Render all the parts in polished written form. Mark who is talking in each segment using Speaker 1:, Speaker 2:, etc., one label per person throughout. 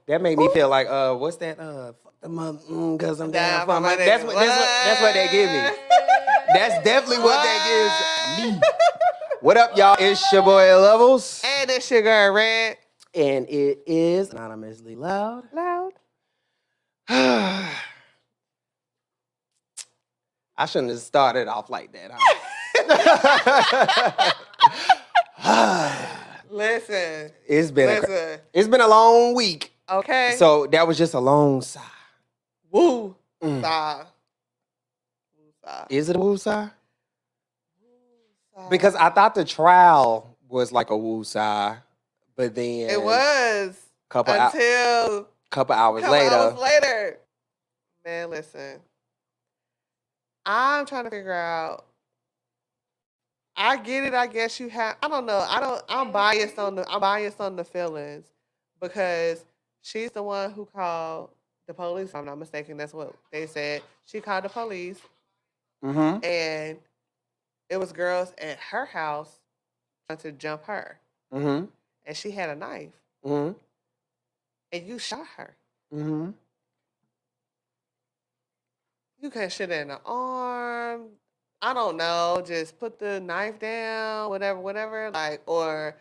Speaker 1: That made me feel like what's that? Fuck the mother, cause I'm down for my. That's what they give me. That's definitely what that gives me. What up, y'all? It's your boy Levels,
Speaker 2: And it's your girl Red.
Speaker 1: and it is anonymously loud.
Speaker 2: Loud.
Speaker 1: I shouldn't have started off like that.
Speaker 2: Listen.
Speaker 1: It's been
Speaker 2: Listen.
Speaker 1: it's been a long week,
Speaker 2: Okay.
Speaker 1: so that was just a long sigh.
Speaker 2: Woo.
Speaker 1: Mm.
Speaker 2: Sigh. Woo sigh.
Speaker 1: Is it a woo sigh?
Speaker 2: Sigh.
Speaker 1: Because I thought the trial was like a woo sigh, but then
Speaker 2: It was
Speaker 1: couple
Speaker 2: until
Speaker 1: couple hours
Speaker 2: couple
Speaker 1: later.
Speaker 2: hours later. Man, listen. I'm trying to figure out. I get it. I guess you have. I don't know. I'm biased on the feelings because she's the one who called the police. If I'm not mistaken. That's what they said. She called the police,
Speaker 1: Mm-hmm.
Speaker 2: and it was girls at her house trying to jump her,
Speaker 1: Mm-hmm.
Speaker 2: and she had a knife,
Speaker 1: Mm-hmm.
Speaker 2: and you shot her.
Speaker 1: Mm-hmm.
Speaker 2: You could shoot her in the arm. I don't know. Just put the knife down, whatever. Like, or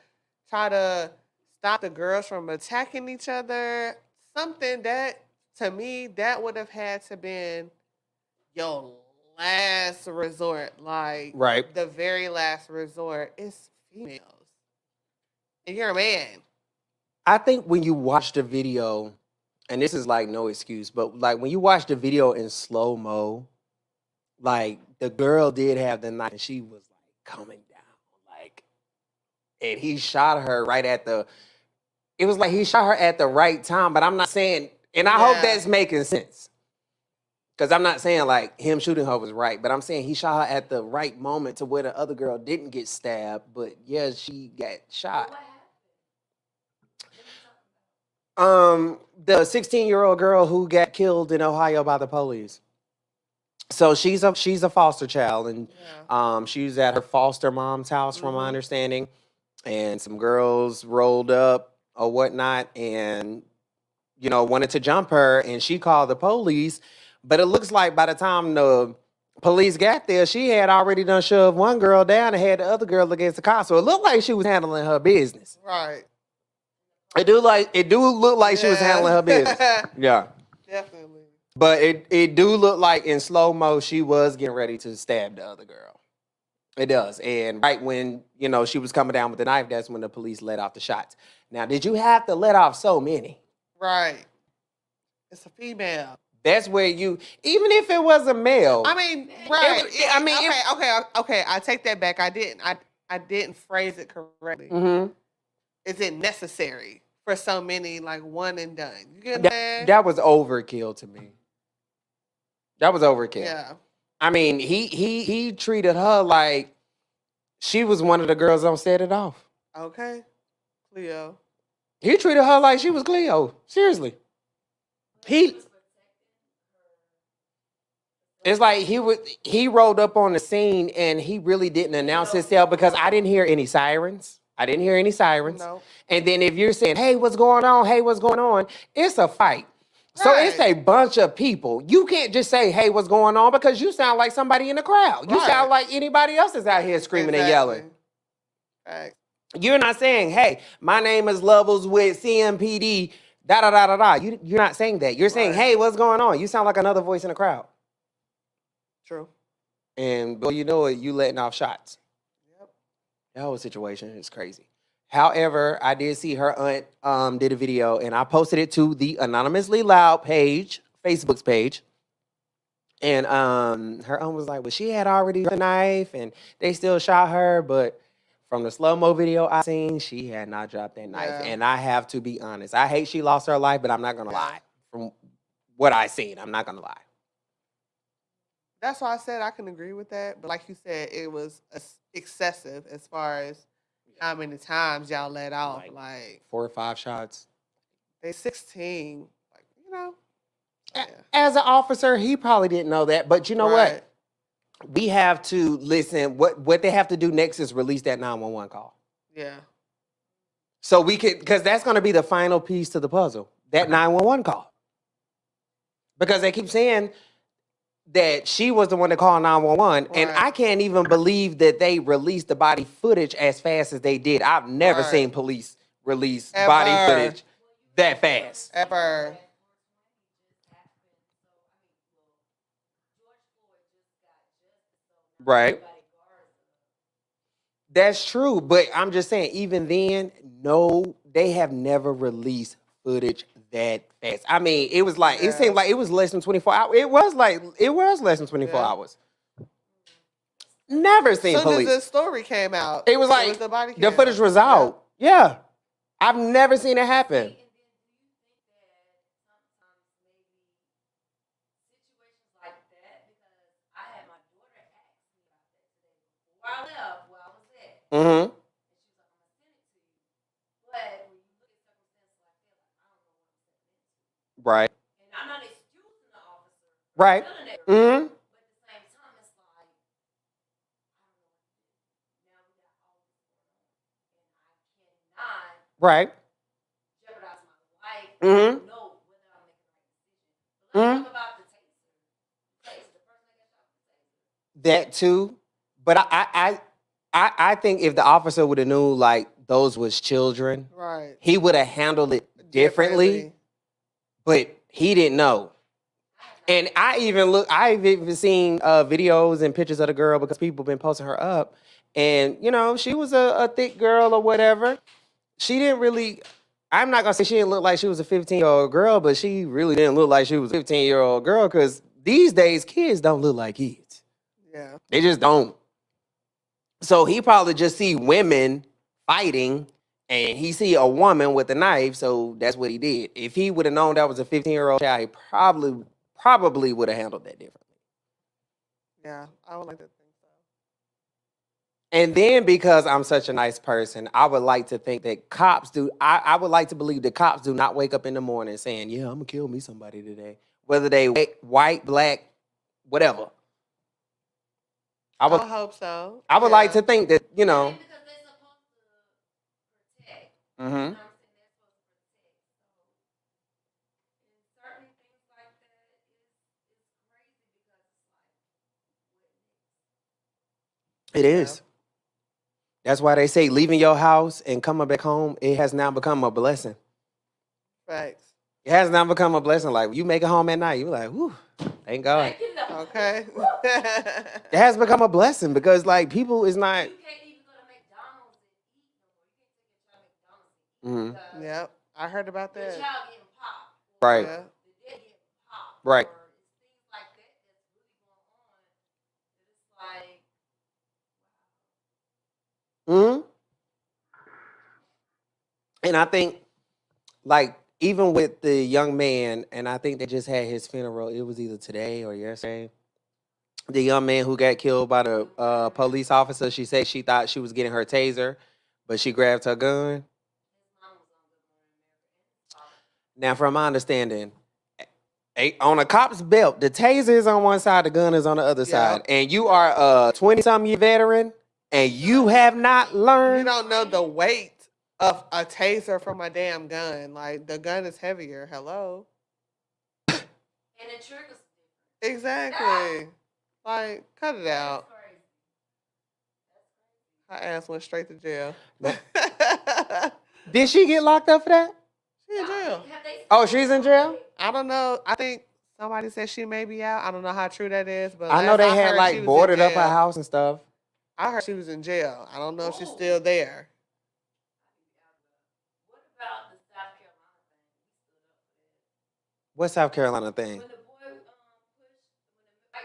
Speaker 2: try to stop the girls from attacking each other. Something that, to me, that would have had to been your last resort. Like,
Speaker 1: Right.
Speaker 2: the very last resort. It's females. And you're a man.
Speaker 1: I think when you watch the video, and this is like no excuse, but like when you watch the video in slow mo, like the girl did have the knife and she was like coming down, like, and he shot her right at the. It was like he shot her at the right time, but I'm not saying, and I hope
Speaker 2: Yeah.
Speaker 1: that's making sense, because I'm not saying like him shooting her was right, but I'm saying he shot her at the right moment to where the other girl didn't get stabbed, but yeah, she got shot. The 16-year-old girl who got killed in Ohio by the police. So she's a foster child, and
Speaker 2: Yeah.
Speaker 1: she was at her foster mom's house, from my
Speaker 2: Mhm.
Speaker 1: understanding, and some girls rolled up or whatnot, and wanted to jump her, and she called the police. But it looks like by the time the police got there, she had already done shoved one girl down and had the other girl against the car. So it looked like she was handling her business.
Speaker 2: Right.
Speaker 1: It do look like she was handling her business. Yeah.
Speaker 2: Definitely.
Speaker 1: But it do look like in slow mo she was getting ready to stab the other girl. It does. And right when, she was coming down with the knife, that's when the police let off the shots. Now, did you have to let off so many?
Speaker 2: Right. It's a female.
Speaker 1: That's where even if it was a male.
Speaker 2: I mean, right.
Speaker 1: was-
Speaker 2: Okay. I take that back. I didn't phrase it correctly.
Speaker 1: Mhm.
Speaker 2: Is it necessary for so many, like, one and done? You get what I'm saying?
Speaker 1: That was overkill to me. That was overkill.
Speaker 2: Yeah.
Speaker 1: I mean, he treated her like she was one of the girls on Set It Off.
Speaker 2: Okay. Cleo.
Speaker 1: He treated her like she was Cleo. Seriously. It's like he rolled up on the scene and he really didn't announce himself, because I didn't hear any sirens.
Speaker 2: No.
Speaker 1: And then if you're saying, hey, what's going on? Hey, what's going on? It's a fight. So it's
Speaker 2: Right.
Speaker 1: a bunch of people. You can't just say, "Hey, what's going on?" because you sound like somebody in the crowd. You
Speaker 2: Right.
Speaker 1: sound like anybody else is out here screaming and yelling.
Speaker 2: Right.
Speaker 1: You're not saying, "Hey, my name is Levels with CMPD." Da da da da da. You're not saying that. You're saying,
Speaker 2: Right.
Speaker 1: "Hey, what's going on?" You sound like another voice in the crowd.
Speaker 2: True.
Speaker 1: And well, you know it, you letting off shots.
Speaker 2: Yep.
Speaker 1: That whole situation is crazy. However, I did see her aunt did a video and I posted it to the Anonymously Loud page, Facebook's page. And her aunt was like, well, she had already dropped the knife and they still shot her, but from the slow-mo video I seen, she had not dropped that knife.
Speaker 2: Yeah.
Speaker 1: And I have to be honest. I hate she lost her life, but I'm not gonna
Speaker 2: Yeah.
Speaker 1: lie. From what I seen, I'm not gonna lie.
Speaker 2: That's why I said I can agree with that. But like you said, it was excessive as far as how many times y'all let off. Like
Speaker 1: 4 or 5 shots.
Speaker 2: they 16. Like, you know. Yeah.
Speaker 1: As an officer, he probably didn't know that. But you know
Speaker 2: Right.
Speaker 1: what? We have to listen. What they have to do next is release that 911 call.
Speaker 2: Yeah.
Speaker 1: So we could, because that's going to be the final piece to the puzzle, that 911 call. Because they keep saying that she was the one that called 911, and
Speaker 2: Right.
Speaker 1: I can't even believe that they released the body footage as fast as they did. I've never
Speaker 2: Right.
Speaker 1: seen police release body
Speaker 2: Ever.
Speaker 1: footage that fast.
Speaker 2: Ever.
Speaker 1: Right. That's true, but I'm just saying, even then, no, they have never released footage that fast. I mean, it was like, it
Speaker 2: Yeah.
Speaker 1: seemed like it was less than 24 hours. It was less than 24
Speaker 2: Yeah.
Speaker 1: hours. Never seen
Speaker 2: As soon as
Speaker 1: police.
Speaker 2: the story came out,
Speaker 1: It was like
Speaker 2: the body
Speaker 1: the
Speaker 2: cam.
Speaker 1: footage was
Speaker 2: Yeah.
Speaker 1: out. Yeah. I've never seen it happen. Mm-hmm. Right. Right. Mm-hmm. Right. Mm-hmm. Mm-hmm. That too. But I think if the officer would have knew like those was children,
Speaker 2: Right.
Speaker 1: he would have handled it differently. But he didn't know. And I've even seen videos and pictures of the girl because people been posting her up. And, you know, she was a thick girl or whatever. She didn't really, I'm not going to say she didn't look like she was a 15-year-old girl, but she really didn't look like she was a 15-year-old girl because these days kids don't look like kids.
Speaker 2: Yeah.
Speaker 1: They just don't. So he probably just see women fighting and he see a woman with a knife, so that's what he did. If he would have known that was a 15-year-old child, he probably would have handled that differently.
Speaker 2: Yeah. I would like to think so.
Speaker 1: And then because I'm such a nice person, I would like to think that cops do. I would like to believe that cops do not wake up in the morning saying, "Yeah, I'm gonna kill me somebody today," whether they white, black, whatever. I
Speaker 2: I
Speaker 1: would
Speaker 2: hope so.
Speaker 1: I would
Speaker 2: Yeah.
Speaker 1: like to think that, you know. Mm-hmm. It
Speaker 2: Yeah.
Speaker 1: is. That's why they say leaving your house and coming back home, it has now become a blessing.
Speaker 2: Facts.
Speaker 1: It has now become a blessing. Like you make it home at night, you're like, whew, thank God.
Speaker 2: Okay.
Speaker 1: It has become a blessing because like people is not. Mhm.
Speaker 2: Yep. I heard about that.
Speaker 1: Right.
Speaker 2: Yeah.
Speaker 1: Right. Hmm. And I think, like, even with the young man, and I think they just had his funeral. It was either today or yesterday. The young man who got killed by the police officer. She said she thought she was getting her taser, but she grabbed her gun. Now, from my understanding, on a cop's belt, the taser is on one side, the gun is on the other
Speaker 2: Yeah.
Speaker 1: side, and you are a 20-something year veteran, and you have not
Speaker 2: You
Speaker 1: learned.
Speaker 2: don't know the weight of a taser from a damn gun. Like the gun is heavier. Hello.
Speaker 3: And the triggers.
Speaker 2: Exactly. Like, cut it
Speaker 3: That's
Speaker 2: out.
Speaker 3: crazy.
Speaker 2: Her ass went straight to jail.
Speaker 1: No. Did she get locked up for that?
Speaker 2: She in jail.
Speaker 3: Have they
Speaker 1: Oh, she's in jail?
Speaker 2: I don't know. I think somebody said she may be out. I don't know how true that is, but
Speaker 1: I know
Speaker 2: last
Speaker 1: they
Speaker 2: I
Speaker 1: had
Speaker 2: heard, she
Speaker 1: like
Speaker 2: was
Speaker 1: boarded
Speaker 2: in
Speaker 1: up her
Speaker 2: jail.
Speaker 1: house and stuff.
Speaker 2: I heard she was in jail. I don't know if she's
Speaker 3: Oh.
Speaker 2: still there.
Speaker 3: What about the South Carolina thing?
Speaker 1: What South Carolina thing?
Speaker 3: When the boy pushed, when the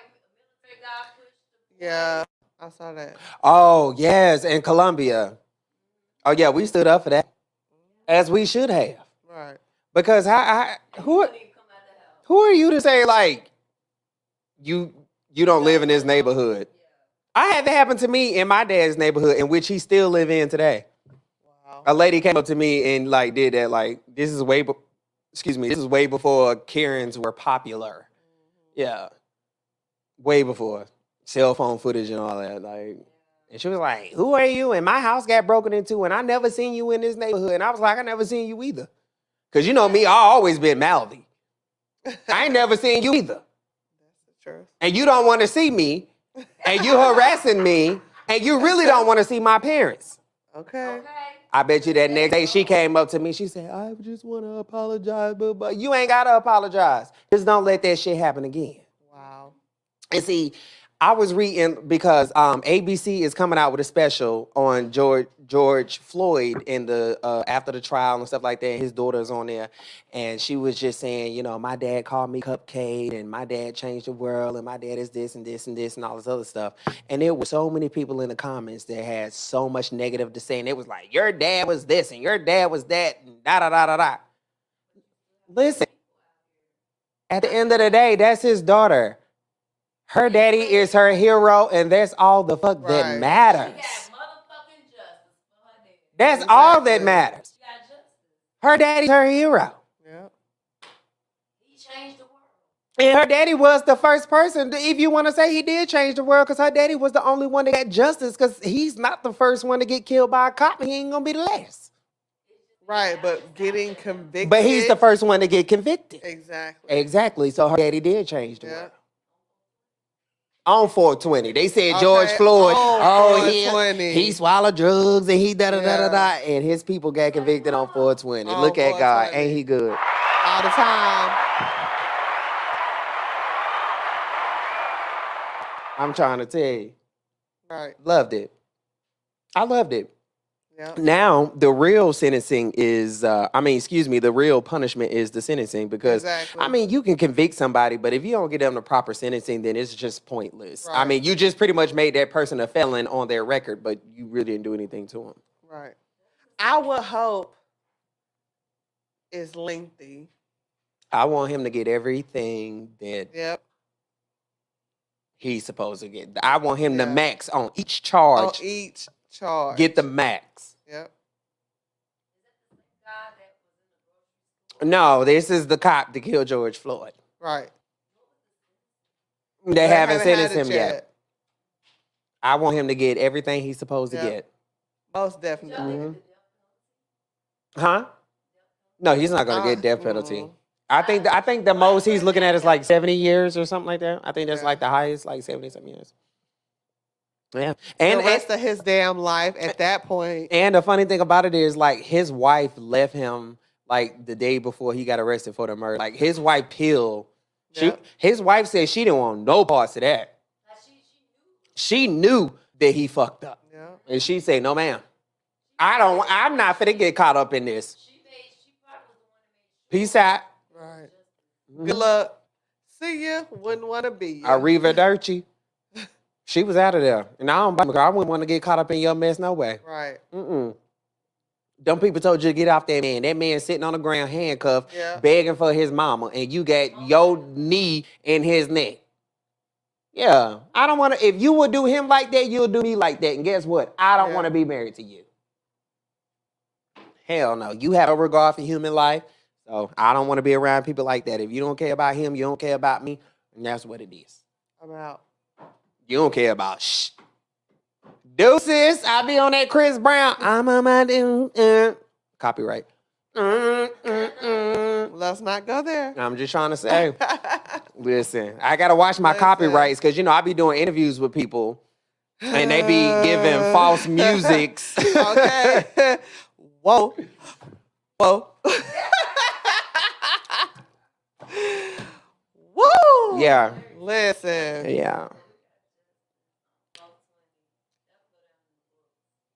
Speaker 3: military guy pushed the boy.
Speaker 2: Yeah, I saw that.
Speaker 1: Oh, yes, in Columbia. Oh, yeah, we stood up for that. As we should have.
Speaker 2: Right.
Speaker 1: Because
Speaker 3: And he
Speaker 1: who
Speaker 3: wouldn't even come out the house.
Speaker 1: who are you to say like you don't live in this neighborhood? I had that happen to me in my dad's neighborhood, in which he still live in today.
Speaker 2: Wow.
Speaker 1: A lady came up to me and like did that. Like this is way before Karens were popular. Yeah, way before cell phone footage and all that. Like, and she was like, "Who are you?" And my house got broken into, and I never seen you in this neighborhood. And I was like, "I never seen you either." Cause you know me, I always been mouthy. I ain't never seen you either.
Speaker 2: That's the truth.
Speaker 1: And you don't want to see me, and you harassing me, and you really don't want to see my parents.
Speaker 2: Okay.
Speaker 3: Okay.
Speaker 1: I bet you that next day she came up to me, she said, "I just want to apologize, but you ain't gotta apologize. Just don't let that shit happen again."
Speaker 2: Wow.
Speaker 1: And see, I was reading because ABC is coming out with a special on George Floyd in the after the trial and stuff like that. And his daughter's on there, and she was just saying, you know, my dad called me Cupcake, and my dad changed the world, and my dad is this and this and this and all this other stuff. And there were so many people in the comments that had so much negative to say, and it was like, your dad was this and your dad was that, and da da da da da. Listen, at the end of the day, that's his daughter. Her daddy is her hero, and that's all the fuck that
Speaker 2: Right.
Speaker 3: She
Speaker 1: matters.
Speaker 3: got motherfucking justice for her dad.
Speaker 1: That's all that
Speaker 2: Exactly.
Speaker 1: matters.
Speaker 3: She got justice.
Speaker 1: Her daddy's her hero.
Speaker 2: Yep.
Speaker 3: He changed the world.
Speaker 1: And her daddy was the first person, if you want to say he did change the world, because her daddy was the only one that got justice, because he's not the first one to get killed by a cop, and he ain't going to be the last.
Speaker 2: Right, but getting convicted.
Speaker 1: But he's the first one to get convicted.
Speaker 2: Exactly.
Speaker 1: Exactly. So her daddy did change the
Speaker 2: Yeah.
Speaker 1: world. On 420. They said George
Speaker 2: Okay,
Speaker 1: Floyd,
Speaker 2: on
Speaker 1: he
Speaker 2: 420.
Speaker 1: swallowed drugs and he da-da-da-da-da,
Speaker 2: Yeah.
Speaker 1: and his people got convicted on 420.
Speaker 2: On
Speaker 1: Look at God.
Speaker 2: 420.
Speaker 1: Ain't he good?
Speaker 2: All the time.
Speaker 1: I'm trying to tell you.
Speaker 2: Right.
Speaker 1: Loved it. I loved it.
Speaker 2: Yep.
Speaker 1: Now, the real sentencing is, the real punishment is the sentencing because,
Speaker 2: Exactly.
Speaker 1: you can convict somebody, but if you don't get them the proper sentencing, then it's just pointless.
Speaker 2: Right.
Speaker 1: You just pretty much made that person a felon on their record, but you really didn't do anything to them.
Speaker 2: Right. I would hope it's lengthy.
Speaker 1: I want him to get everything that
Speaker 2: Yep.
Speaker 1: he's supposed to get. I want him to
Speaker 2: Yeah.
Speaker 1: max on each
Speaker 2: On
Speaker 1: charge.
Speaker 2: each charge.
Speaker 1: Get the max.
Speaker 2: Yep.
Speaker 3: God that was in the grocery store.
Speaker 1: No, this is the cop that killed George Floyd.
Speaker 2: Right.
Speaker 1: They haven't
Speaker 2: had
Speaker 1: sentenced
Speaker 2: it
Speaker 1: him yet. I want him to get everything he's supposed to
Speaker 2: Yep.
Speaker 1: get.
Speaker 2: Most definitely.
Speaker 1: Mhm. Huh? No, he's not gonna get death penalty.
Speaker 2: mm.
Speaker 1: I think the most he's looking at is like 70 years or something like that. I think that's
Speaker 2: Yeah.
Speaker 1: like the highest, like 70-something years. Yeah.
Speaker 2: The
Speaker 1: And
Speaker 2: rest of his damn life at that point.
Speaker 1: and the funny thing about it is like his wife left him like the day before he got arrested for the murder. Like his wife peeled.
Speaker 2: Yep.
Speaker 1: His wife said she didn't want no parts of that.
Speaker 3: Like
Speaker 1: She knew that he fucked up.
Speaker 2: Yep.
Speaker 1: And she said, "No, ma'am. I'm not finna get caught up in this.
Speaker 3: she probably was the one that made
Speaker 1: Peace out."
Speaker 2: Right.
Speaker 1: Mhm.
Speaker 2: Good luck. See ya. Wouldn't want to be ya.
Speaker 1: Arrivederci. She was out of there. And I don't blame her. I wouldn't want to get caught up in your mess, no way.
Speaker 2: Right.
Speaker 1: Mm-mm. Them people told you to get off that man. That man sitting on the ground handcuffed,
Speaker 2: Yeah.
Speaker 1: begging for his mama, and you got your knee in his neck. Yeah. I don't want to, if you would do him like that, you'll do me like that. And guess what? I don't
Speaker 2: Yeah.
Speaker 1: want to be married to you. Hell no. You have a regard for human life. So I don't want to be around people like that. If you don't care about him, you don't care about me. And that's what it is.
Speaker 2: I'm out.
Speaker 1: You don't care about Deuces. I be on that Chris Brown. I'm on my copyright.
Speaker 2: Let's not go there.
Speaker 1: I'm just trying to say. Listen, I gotta watch my
Speaker 2: Listen.
Speaker 1: copyrights because I be doing interviews with people and they be giving false musics.
Speaker 2: Okay. Whoa. Whoa. Woo.
Speaker 1: Yeah.
Speaker 2: Listen.
Speaker 1: Yeah,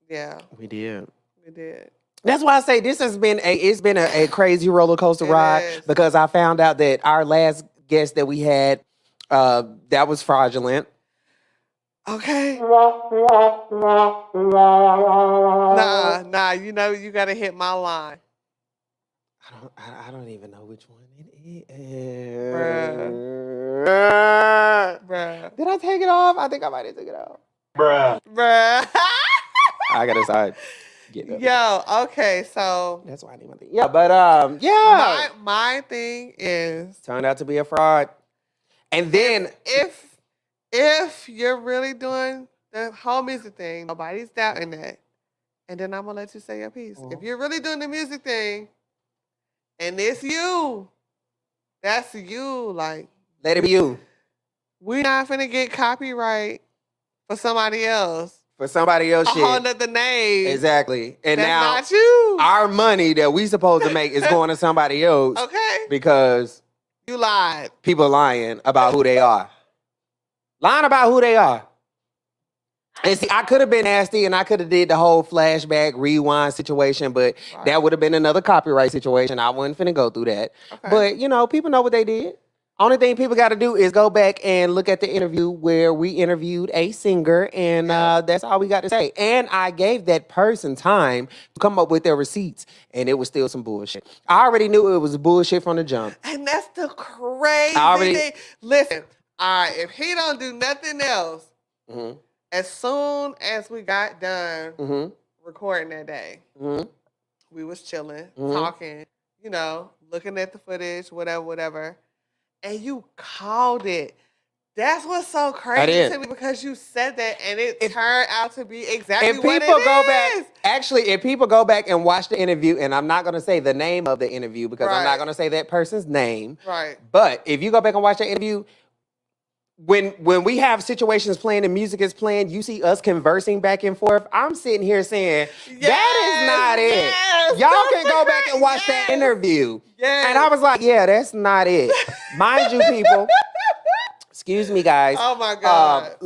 Speaker 2: Yeah,
Speaker 1: we did.
Speaker 2: we did.
Speaker 1: That's why I say this has been a crazy roller coaster
Speaker 2: It
Speaker 1: ride
Speaker 2: is.
Speaker 1: because I found out that our last guest that we had that was fraudulent.
Speaker 2: Okay. Nah, you know you gotta hit my line.
Speaker 1: I don't even know which one it
Speaker 2: Bruh.
Speaker 1: is.
Speaker 2: Bruh.
Speaker 1: Did I take it off? I think I might have took it off.
Speaker 2: Bruh.
Speaker 1: I gotta start getting up.
Speaker 2: Yo, okay, so
Speaker 1: That's why I need my thing. Yeah, but yeah.
Speaker 2: my thing is
Speaker 1: Turned out to be a fraud. And then
Speaker 2: if you're really doing the whole music thing, nobody's doubting that. And then I'm gonna let you say your piece. If you're really doing the music thing and it's you, that's you. Like,
Speaker 1: let it be you.
Speaker 2: we're not finna get copyright for somebody else.
Speaker 1: For somebody else
Speaker 2: A whole
Speaker 1: shit.
Speaker 2: nother name.
Speaker 1: Exactly. And
Speaker 2: That's
Speaker 1: now
Speaker 2: not you.
Speaker 1: our money that we supposed to make is going to somebody else
Speaker 2: Okay.
Speaker 1: because
Speaker 2: You lied.
Speaker 1: people lying about who they are. Lying about who they are. And see, I could have been nasty and I could have did the whole flashback rewind situation, but
Speaker 2: Right.
Speaker 1: that would have been another copyright situation. I wasn't finna go through that.
Speaker 2: Okay.
Speaker 1: But, people know what they did. Only thing people got to do is go back and look at the interview where we interviewed a singer, and that's all we got to say. And I gave that person time to come up with their receipts, and it was still some bullshit. I already knew it was bullshit from the jump.
Speaker 2: And that's the crazy
Speaker 1: already-
Speaker 2: thing. Listen, all right, if he don't do nothing else,
Speaker 1: Mm-hmm.
Speaker 2: as soon as we got done
Speaker 1: Mm-hmm.
Speaker 2: recording that day,
Speaker 1: Mm-hmm.
Speaker 2: we was chilling,
Speaker 1: Mhm.
Speaker 2: talking, looking at the footage, whatever. And you called it. That's what's so crazy
Speaker 1: did.
Speaker 2: to me because you said that and it turned out to be exactly
Speaker 1: If
Speaker 2: what
Speaker 1: people
Speaker 2: it
Speaker 1: go
Speaker 2: is.
Speaker 1: back, actually, if people go back and watch the interview, and I'm not going to say the name of the interview because I'm not
Speaker 2: Right.
Speaker 1: going to say that person's name,
Speaker 2: Right.
Speaker 1: but if you go back and watch the interview, when we have situations playing and music is playing, you see us conversing back and forth. I'm sitting here saying, that is not it.
Speaker 2: Yes.
Speaker 1: Y'all can go back and watch that
Speaker 2: Yes.
Speaker 1: interview.
Speaker 2: Yes.
Speaker 1: And I was like, yeah, that's not it. Mind you, people, excuse me, guys.
Speaker 2: Oh my God.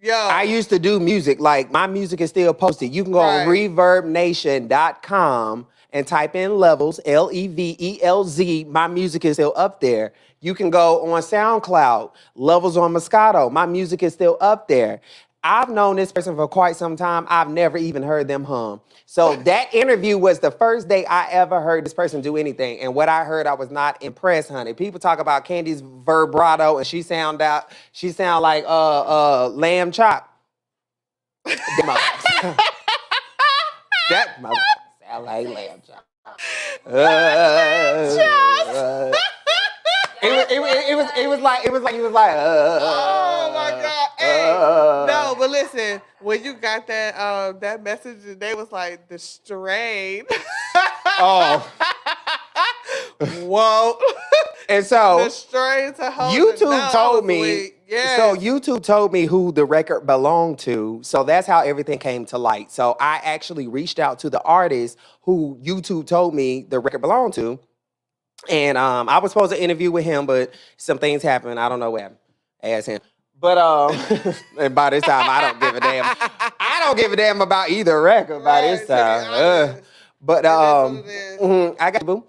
Speaker 2: Yo.
Speaker 1: I used to do music. Like, my music is still posted. You can go on
Speaker 2: Right.
Speaker 1: reverbnation.com and type in Levels, Levelz. My music is still up there. You can go on SoundCloud, Levels on Moscato. My music is still up there. I've known this person for quite some time. I've never even heard them hum. So that interview was the first day I ever heard this person do anything. And what I heard, I was not impressed, honey. People talk about Candy's vibrato and she sound like lamb chop. That mother sound like lamb chop. It was like he was like.
Speaker 2: Oh my God! Hey, no, but listen, when you got that message, they was like the strain.
Speaker 1: Oh.
Speaker 2: Whoa!
Speaker 1: And so
Speaker 2: The strain to hold.
Speaker 1: YouTube told me.
Speaker 2: Yes.
Speaker 1: So YouTube told me who the record belonged to. So that's how everything came to light. So I actually reached out to the artist who YouTube told me the record belonged to. And I was supposed to interview with him, but some things happened. I don't know what happened. Ask him. But and by this time, I don't give a damn. I don't give a damn about either record by this
Speaker 2: Right, to be
Speaker 1: time.
Speaker 2: honest.
Speaker 1: But
Speaker 2: It is what it is.
Speaker 1: I got you, boo.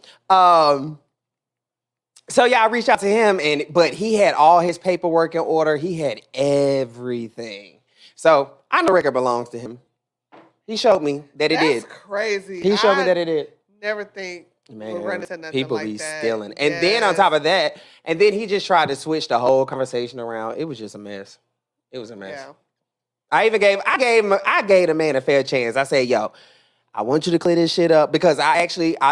Speaker 1: So yeah, I reached out to him, but he had all his paperwork in order. He had everything. So I know the record belongs to him. He showed me that it did.
Speaker 2: That's crazy.
Speaker 1: He showed me that it did.
Speaker 2: Never think we'll run into nothing
Speaker 1: people
Speaker 2: like
Speaker 1: be
Speaker 2: that.
Speaker 1: stealing. And then on top of that, and then he just tried to switch the whole conversation around. It was just a mess. It was a mess.
Speaker 2: Yeah.
Speaker 1: I gave the man a fair chance. I said, yo, I want you to clear this shit up because I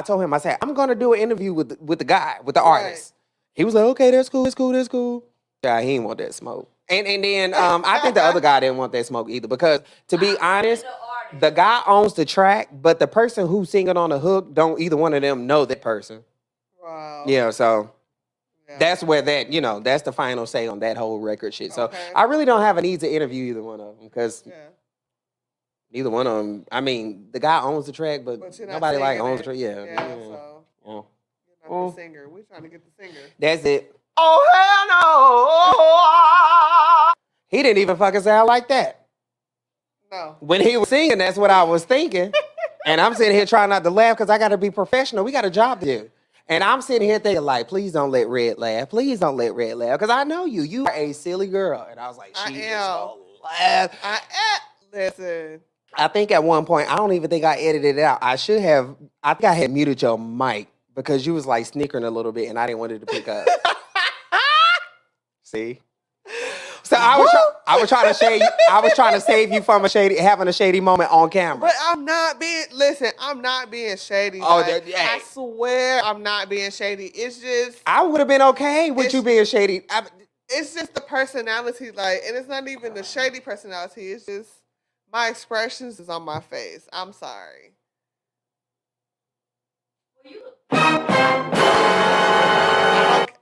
Speaker 1: told him, I said, I'm gonna do an interview with the guy, with the artist. He was like, okay, that's cool, that's cool, that's cool. Yeah, he didn't want that smoke. And then I think the other guy didn't want that smoke either because to be honest, the guy owns the track, but the person who's singing on the hook, don't either one of them know that person.
Speaker 2: Wow.
Speaker 1: Yeah, so
Speaker 2: Yeah.
Speaker 1: That's where that, that's the final say on that whole record shit. So
Speaker 2: Okay.
Speaker 1: I really don't have a need to interview either one of them because
Speaker 2: Yeah.
Speaker 1: neither one of them. I mean, the guy owns the track, but
Speaker 2: But you're not
Speaker 1: nobody like
Speaker 2: singing
Speaker 1: owns
Speaker 2: it.
Speaker 1: the track. Yeah,
Speaker 2: Yeah,
Speaker 1: yeah,
Speaker 2: so
Speaker 1: yeah.
Speaker 2: you're not
Speaker 1: Mm.
Speaker 2: the singer. We're trying to get the singer.
Speaker 1: That's it. Oh hell no! He didn't even fucking sound like that.
Speaker 2: No.
Speaker 1: When he was singing, that's what I was thinking. And I'm sitting here trying not to laugh because I got to be professional. We got a job to do. And I'm sitting here thinking, like, please don't let Red laugh. Please don't let Red laugh. Because I know you. You are a silly girl. And I was like,
Speaker 2: I
Speaker 1: she is
Speaker 2: am.
Speaker 1: gonna laugh.
Speaker 2: Listen.
Speaker 1: I think at one point, I don't even think I edited it out. I think I had muted your mic because you was like snickering a little bit and I didn't want it to pick up. See? So I was trying to shade. I was trying to save you from having a shady moment on camera.
Speaker 2: But I'm not being shady.
Speaker 1: Oh,
Speaker 2: like,
Speaker 1: hey.
Speaker 2: I swear I'm not being shady. It's just
Speaker 1: I would have been okay with you being shady.
Speaker 2: it's just the personality, like, and it's not even the shady personality. It's just my expressions is on my face. I'm sorry.
Speaker 3: Well, you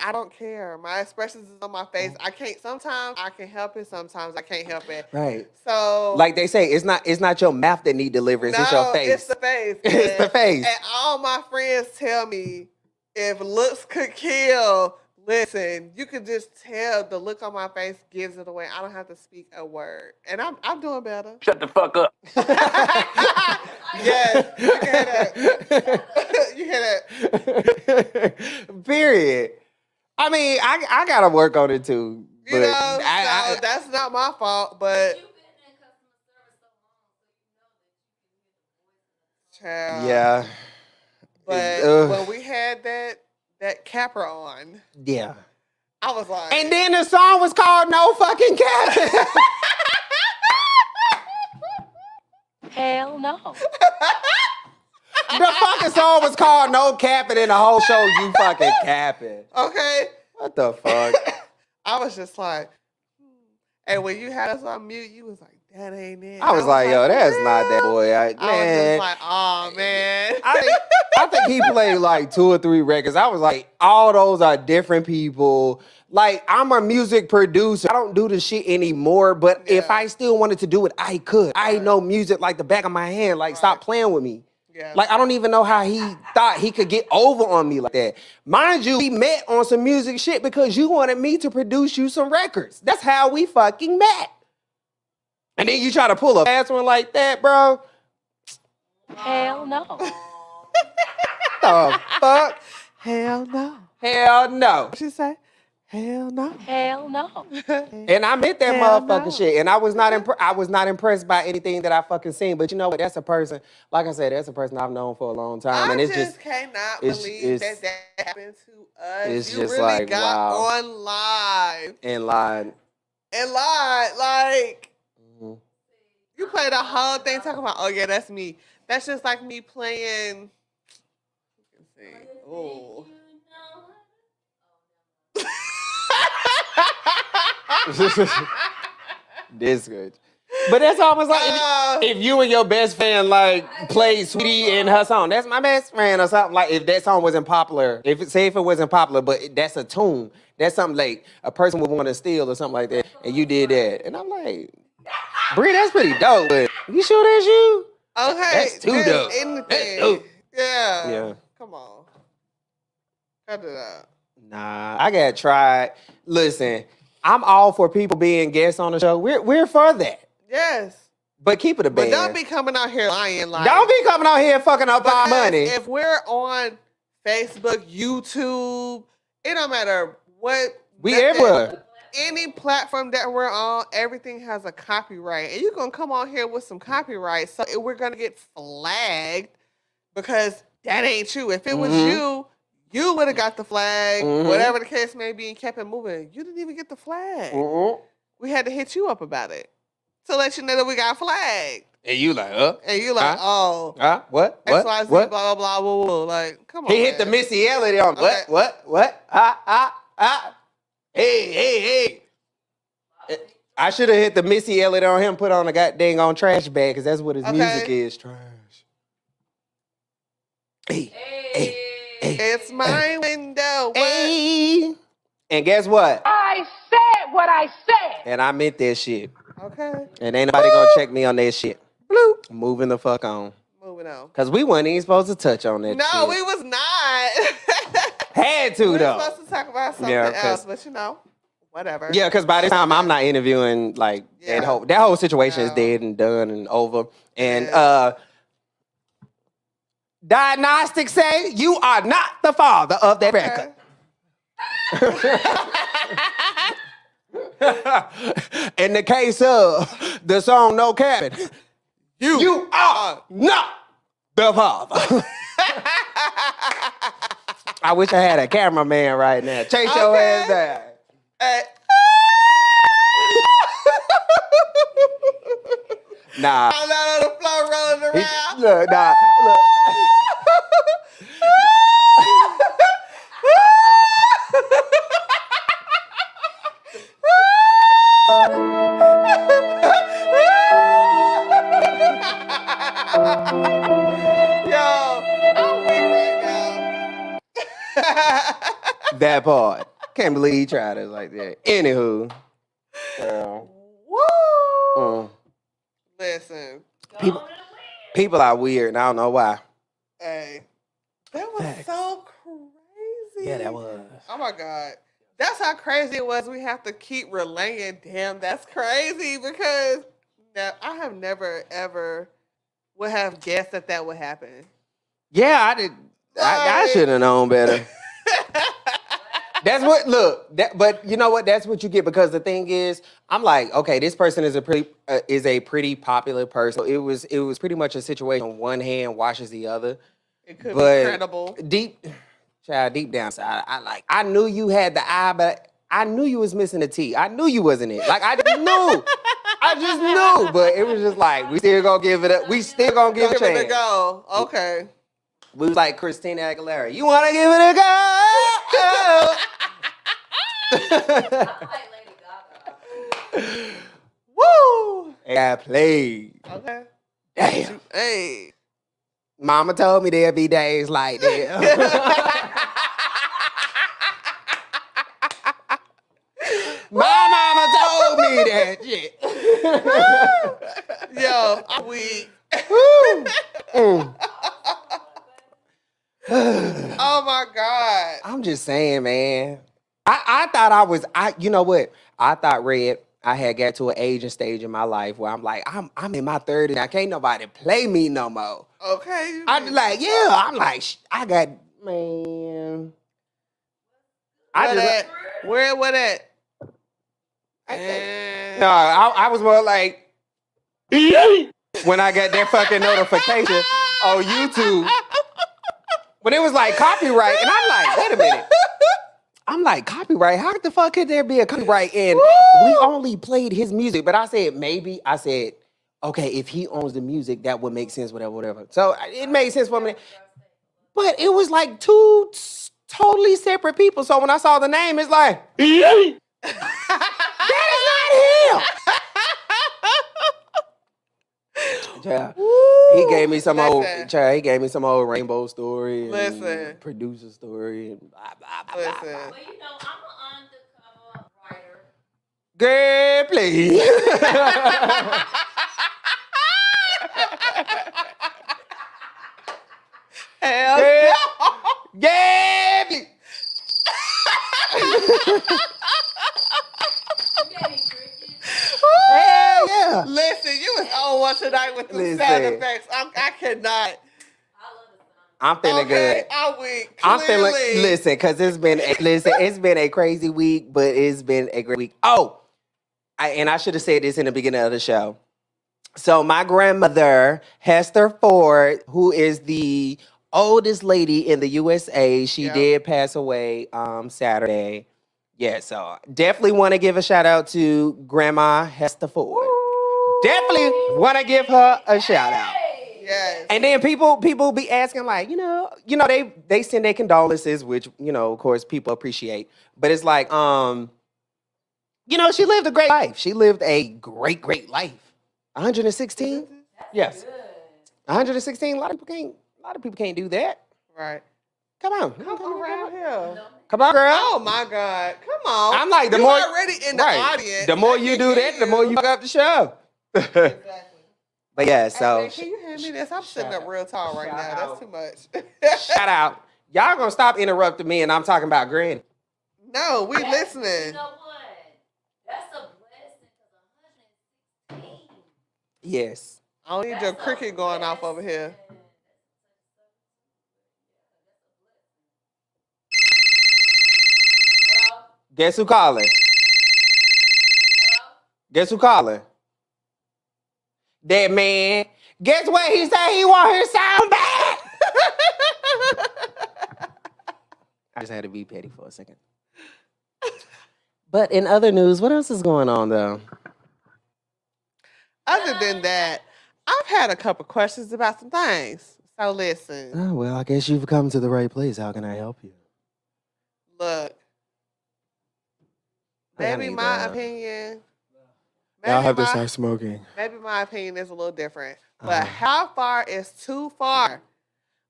Speaker 2: I don't care. My expressions is on my face. I can't. Sometimes I can help it. Sometimes I can't help it.
Speaker 1: Right.
Speaker 2: So,
Speaker 1: Like they say, it's not your mouth that need deliverance. It's your face.
Speaker 2: It's the face.
Speaker 1: It's the face.
Speaker 2: And all my friends tell me if looks could kill, listen, you could just tell the look on my face gives it away. I don't have to speak a word. And I'm doing better.
Speaker 4: Shut the fuck up.
Speaker 2: Yes. You can hear that. You hear that.
Speaker 1: Period. I mean, I gotta work on it too.
Speaker 2: You
Speaker 1: But
Speaker 2: know, so that's not my fault, but
Speaker 3: you've been in customer service so long, so you know that you can hear the voice.
Speaker 2: child.
Speaker 1: yeah.
Speaker 2: But
Speaker 1: Ugh.
Speaker 2: when we had that capper on,
Speaker 1: Yeah.
Speaker 2: I was like,
Speaker 1: And then the song was called No Fucking Cap.
Speaker 5: Hell no.
Speaker 1: The fucking song was called No Capping, and the whole show you fucking capping.
Speaker 2: okay.
Speaker 1: What the fuck?
Speaker 2: I was just like, and when you had us on mute, you was like, that ain't it.
Speaker 1: I was like, yo, that's
Speaker 2: "For
Speaker 1: not that
Speaker 2: real?"
Speaker 1: boy.
Speaker 2: I was
Speaker 1: Man.
Speaker 2: just like, oh man.
Speaker 1: I think he played like 2 or 3 records. I was like, all those are different people. Like, I'm a music producer. I don't do the shit anymore, but if
Speaker 2: Yeah.
Speaker 1: I still wanted to do it, I could. I
Speaker 2: Right.
Speaker 1: know music like the back of my hand. Like, stop
Speaker 2: Right.
Speaker 1: playing with me.
Speaker 2: Yeah.
Speaker 1: Like, I don't even know how he thought he could get over on me like that. Mind you, we met on some music shit because you wanted me to produce you some records. That's how we fucking met. And then you try to pull a fast one like that, bro.
Speaker 5: Hell no.
Speaker 1: The fuck?
Speaker 2: Hell no.
Speaker 1: Hell no.
Speaker 2: What you say? Hell no.
Speaker 5: Hell no.
Speaker 1: And I meant that
Speaker 2: Hell
Speaker 1: motherfucking
Speaker 2: no.
Speaker 1: shit. And I was not impressed by anything that I fucking seen. But you know what? That's a person, like I said, that's a person I've known for a long time.
Speaker 2: I
Speaker 1: and it's
Speaker 2: just cannot
Speaker 1: it's-
Speaker 2: believe
Speaker 1: it's-
Speaker 2: that happened to us.
Speaker 1: it's
Speaker 2: You
Speaker 1: just
Speaker 2: really
Speaker 1: like,
Speaker 2: got
Speaker 1: wow.
Speaker 2: on live
Speaker 1: and lied.
Speaker 2: and lied. Like,
Speaker 1: Mhm.
Speaker 2: you played the whole thing talking about, oh yeah, that's me. That's just like me playing. Let's see. Oh.
Speaker 1: This good. But that's almost like
Speaker 2: Uh,
Speaker 1: if you and your best friend like played Sweetie in her song, that's my best friend or something. Like if that song wasn't popular, if it wasn't popular, but that's a tune, that's something like a person would want to steal or something like that, and you did that, and I'm like, Bree, that's pretty dope. But you sure that's you?
Speaker 2: okay.
Speaker 1: That's too
Speaker 2: just
Speaker 1: dope.
Speaker 2: Anything.
Speaker 1: That's dope.
Speaker 2: Yeah.
Speaker 1: Yeah.
Speaker 2: Come on. Cut it out.
Speaker 1: Nah, I got tried. Listen, I'm all for people being guests on the show. We're for that.
Speaker 2: Yes.
Speaker 1: But keep it a
Speaker 2: But
Speaker 1: band.
Speaker 2: don't be coming out here lying like.
Speaker 1: Don't be coming out here fucking up our
Speaker 2: because
Speaker 1: money.
Speaker 2: If we're on Facebook, YouTube, it don't matter what.
Speaker 1: We
Speaker 2: that-
Speaker 1: everywhere.
Speaker 2: Any platform that we're on, everything has a copyright. And you're going to come on here with some copyright. So we're going to get flagged because that ain't you. If it was
Speaker 1: Mhm.
Speaker 2: you would have got the flag,
Speaker 1: Mhm.
Speaker 2: whatever the case may be, and kept it moving. You didn't even get the flag.
Speaker 1: Mm-mm.
Speaker 2: We had to hit you up about it to let you know that we got flagged.
Speaker 1: And you like,
Speaker 2: And you like,
Speaker 1: Huh?
Speaker 2: oh,
Speaker 1: What?
Speaker 2: X, Y, Z,
Speaker 1: What?
Speaker 2: blah, blah, blah, whoa, whoa. Like, come on.
Speaker 1: He hit the
Speaker 2: man.
Speaker 1: Missy Elliott on.
Speaker 2: Okay.
Speaker 1: What? Hey. I should have hit the Missy Elliott on him, put on a goddamn on trash bag, because that's what his
Speaker 2: Okay.
Speaker 1: music is. Trash. Hey.
Speaker 3: Hey.
Speaker 2: It's my window. What?
Speaker 1: Hey. And guess what?
Speaker 5: I said what I said.
Speaker 1: And I meant that shit.
Speaker 2: Okay.
Speaker 1: And ain't nobody gonna check me on that shit. Bloop. Moving the fuck on.
Speaker 2: Moving on.
Speaker 1: Cause we weren't even supposed to touch on that
Speaker 2: No,
Speaker 1: shit.
Speaker 2: we was not.
Speaker 1: Had to
Speaker 2: We were
Speaker 1: though.
Speaker 2: supposed to talk about something
Speaker 1: Yeah, 'cause-
Speaker 2: else, but whatever.
Speaker 1: Yeah, because by this time I'm not interviewing like
Speaker 2: Yeah.
Speaker 1: that whole situation is
Speaker 2: No.
Speaker 1: dead and done and over. And
Speaker 2: Yeah.
Speaker 1: diagnostics say you are not the father of that record. In the case of the song No Cabin, you are not the father. I wish I had a cameraman right now. Chase your
Speaker 2: Okay.
Speaker 1: ass down.
Speaker 2: Hey.
Speaker 1: Nah.
Speaker 2: I'm not on the floor rolling around.
Speaker 1: Look, nah, look.
Speaker 2: Yo, I'm weak right now.
Speaker 1: That part. Can't believe he tried us like that. Anywho.
Speaker 2: Woo! Listen,
Speaker 1: People are weird, and I don't know why.
Speaker 2: hey, that was
Speaker 1: Facts.
Speaker 2: so crazy.
Speaker 1: Yeah, that was.
Speaker 2: Oh my God. That's how crazy it was. We have to keep relaying. Damn, that's crazy because I have never, ever would have guessed that would happen.
Speaker 1: Yeah, I did. I
Speaker 2: Like-
Speaker 1: should have known better. That's what. Look, but you know what? That's what you get because the thing is, I'm like, okay, this person is a pretty popular person. It was pretty much a situation. One hand washes the other.
Speaker 2: It could
Speaker 1: But
Speaker 2: be credible.
Speaker 1: deep down inside, I knew you had the eye, but I knew you was missing the T. I knew you wasn't it. Like I knew. I just knew. But it was just like we still gonna give it up. We still gonna give it a
Speaker 2: Give it a
Speaker 1: chance.
Speaker 2: go. Okay.
Speaker 1: We was like Christina Aguilera. You wanna give it a go?
Speaker 3: I like Lady Gaga.
Speaker 2: Woo!
Speaker 1: I played.
Speaker 2: Okay.
Speaker 1: Damn.
Speaker 2: Hey.
Speaker 1: Mama told me there'd be days like that. My mama told me that shit.
Speaker 2: Yo, I'm weak.
Speaker 1: Mm.
Speaker 2: Oh my God.
Speaker 1: I'm just saying, man. I thought you know what? I thought, Red, I had got to an age and stage in my life where I'm like, I'm in my 30s. Now can't nobody play me no more.
Speaker 2: Okay.
Speaker 1: I'm like, yeah, I'm like, I got, man.
Speaker 2: Where what at?
Speaker 1: No, I was more like, when I got that fucking notification on YouTube, when it was like copyright, and I'm like, wait a minute. I'm like, copyright? How the fuck could there be a copyright? And we only played his music, but I said, okay, if he owns the music, that would make sense, whatever. So it made sense for me. But it was like two totally separate people. So when I saw the name, it's like, that is not him. Yeah. He gave me some old.
Speaker 2: Listen.
Speaker 1: Child, he gave me some old Rainbow story. And
Speaker 2: Listen.
Speaker 1: Producer story. And blah, blah, blah, blah,
Speaker 2: Listen.
Speaker 1: blah.
Speaker 3: Well, you know, I'm an undercover writer.
Speaker 1: Girl, please.
Speaker 2: Hell
Speaker 1: Girl,
Speaker 2: no.
Speaker 1: girl, please.
Speaker 3: You got any crickets?
Speaker 1: Hell yeah.
Speaker 2: Listen, you was on one tonight with the
Speaker 1: Listen.
Speaker 2: sound effects. I cannot.
Speaker 3: I love the sound.
Speaker 1: I'm feeling
Speaker 2: Okay,
Speaker 1: good.
Speaker 2: I'm weak.
Speaker 1: I'm feeling.
Speaker 2: Clearly.
Speaker 1: Listen, because it's been a crazy week, but it's been a great week. Oh, I should have said this in the beginning of the show. So my grandmother, Hester Ford, who is the oldest lady in the USA, she
Speaker 2: Yeah.
Speaker 1: did pass away Saturday. Yeah, so definitely want to give a shout out to Grandma Hester Ford. Definitely want to give her a shout out.
Speaker 2: Yes.
Speaker 1: And then people be asking like, they send their condolences, which, of course people appreciate. But it's like, she lived a great life. She lived a great, great life. 116? Yes. 116. A lot of people can't do that.
Speaker 2: Right.
Speaker 1: Come on.
Speaker 2: Come around here.
Speaker 1: Come on, girl.
Speaker 2: Oh my God. Come on.
Speaker 1: I'm like, the
Speaker 2: you
Speaker 1: more
Speaker 2: already in the audience.
Speaker 1: the more
Speaker 2: I
Speaker 1: you
Speaker 2: can
Speaker 1: do
Speaker 2: hear
Speaker 1: that, the more you fuck up the show.
Speaker 2: Exactly.
Speaker 1: But yeah,
Speaker 2: Hey,
Speaker 1: so
Speaker 2: man, can you hand me this? I'm sitting
Speaker 1: shout
Speaker 2: up real tall right
Speaker 1: shout
Speaker 2: now.
Speaker 1: out.
Speaker 2: That's too much.
Speaker 1: shout out. Y'all gonna stop interrupting me and I'm talking about Granny.
Speaker 2: No, we
Speaker 3: You
Speaker 2: listening.
Speaker 3: know what? That's a blessing because 116.
Speaker 1: Yes.
Speaker 2: I don't need your cricket going off over here.
Speaker 3: Hello?
Speaker 1: Guess who calling?
Speaker 3: Hello?
Speaker 1: Guess who calling? That man. Guess what he said he want his sound back? I just had to be petty for a second. But in other news, what else is going on though?
Speaker 2: Other than that, I've had a couple questions about some things. So listen,
Speaker 1: Oh, well, I guess you've come to the right place. How can I help you?
Speaker 2: look,
Speaker 1: Hey, I
Speaker 2: maybe
Speaker 1: need
Speaker 2: my
Speaker 1: that.
Speaker 2: opinion.
Speaker 1: Y'all have to
Speaker 2: my-
Speaker 1: start smoking.
Speaker 2: Maybe my opinion is a little different. But
Speaker 1: Uh-huh.
Speaker 2: how far is too far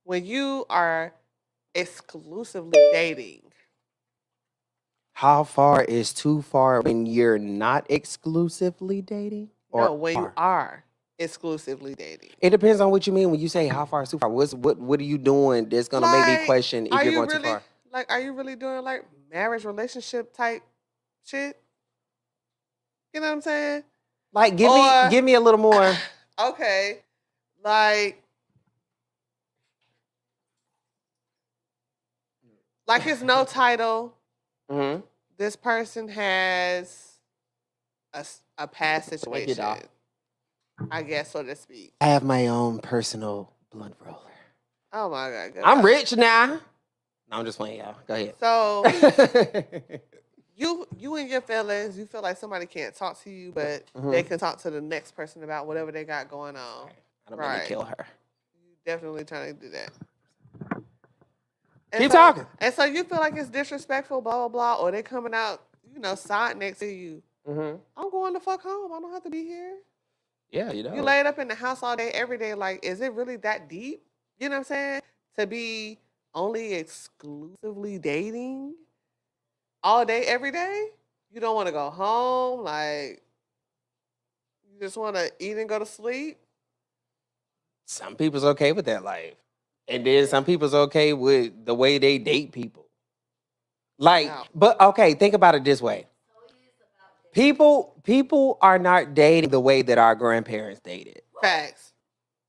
Speaker 2: when you are exclusively dating?
Speaker 1: How far is too far when you're not exclusively dating?
Speaker 2: No, when you
Speaker 1: far?
Speaker 2: are exclusively dating.
Speaker 1: It depends on what you mean when you say how far is too far. What are you doing that's gonna make me
Speaker 2: Like,
Speaker 1: question if
Speaker 2: are
Speaker 1: you're
Speaker 2: you
Speaker 1: going
Speaker 2: really
Speaker 1: too far?
Speaker 2: like? Are you really doing like marriage relationship type shit? You know what I'm saying?
Speaker 1: Like
Speaker 2: Or-
Speaker 1: give me a little more.
Speaker 2: Okay, like it's no title.
Speaker 1: Mm-hmm.
Speaker 2: This person has a past
Speaker 1: Wake it
Speaker 2: situation,
Speaker 1: up.
Speaker 2: I guess, so to speak.
Speaker 1: I have my own personal blunt roller.
Speaker 2: Oh my God. good
Speaker 1: I'm
Speaker 2: luck.
Speaker 1: rich now. No, I'm just playing, y'all. Go ahead.
Speaker 2: So you and your feelings, you feel like somebody can't talk to you, but they can talk to the next person about whatever they got going on.
Speaker 1: I don't mean to
Speaker 2: Right.
Speaker 1: kill her.
Speaker 2: You definitely trying to do that. And
Speaker 1: Keep
Speaker 2: so-
Speaker 1: talking.
Speaker 2: And so you feel like it's disrespectful, blah, blah, blah, or they coming out, side next to you.
Speaker 1: Mm-hmm.
Speaker 2: I'm going the fuck home. I don't have to be here.
Speaker 1: Yeah, you know.
Speaker 2: You laid up in the house all day, every day. Like, is it really that deep? You know what I'm saying? To be only exclusively dating all day, every day? You don't want to go home? Like, you just want to eat and go to sleep?
Speaker 1: Some people's okay with that life. And then some people's okay with the way they date people. Like,
Speaker 2: No.
Speaker 1: but okay, think about it this way. People are not dating the way that our grandparents dated.
Speaker 2: Facts.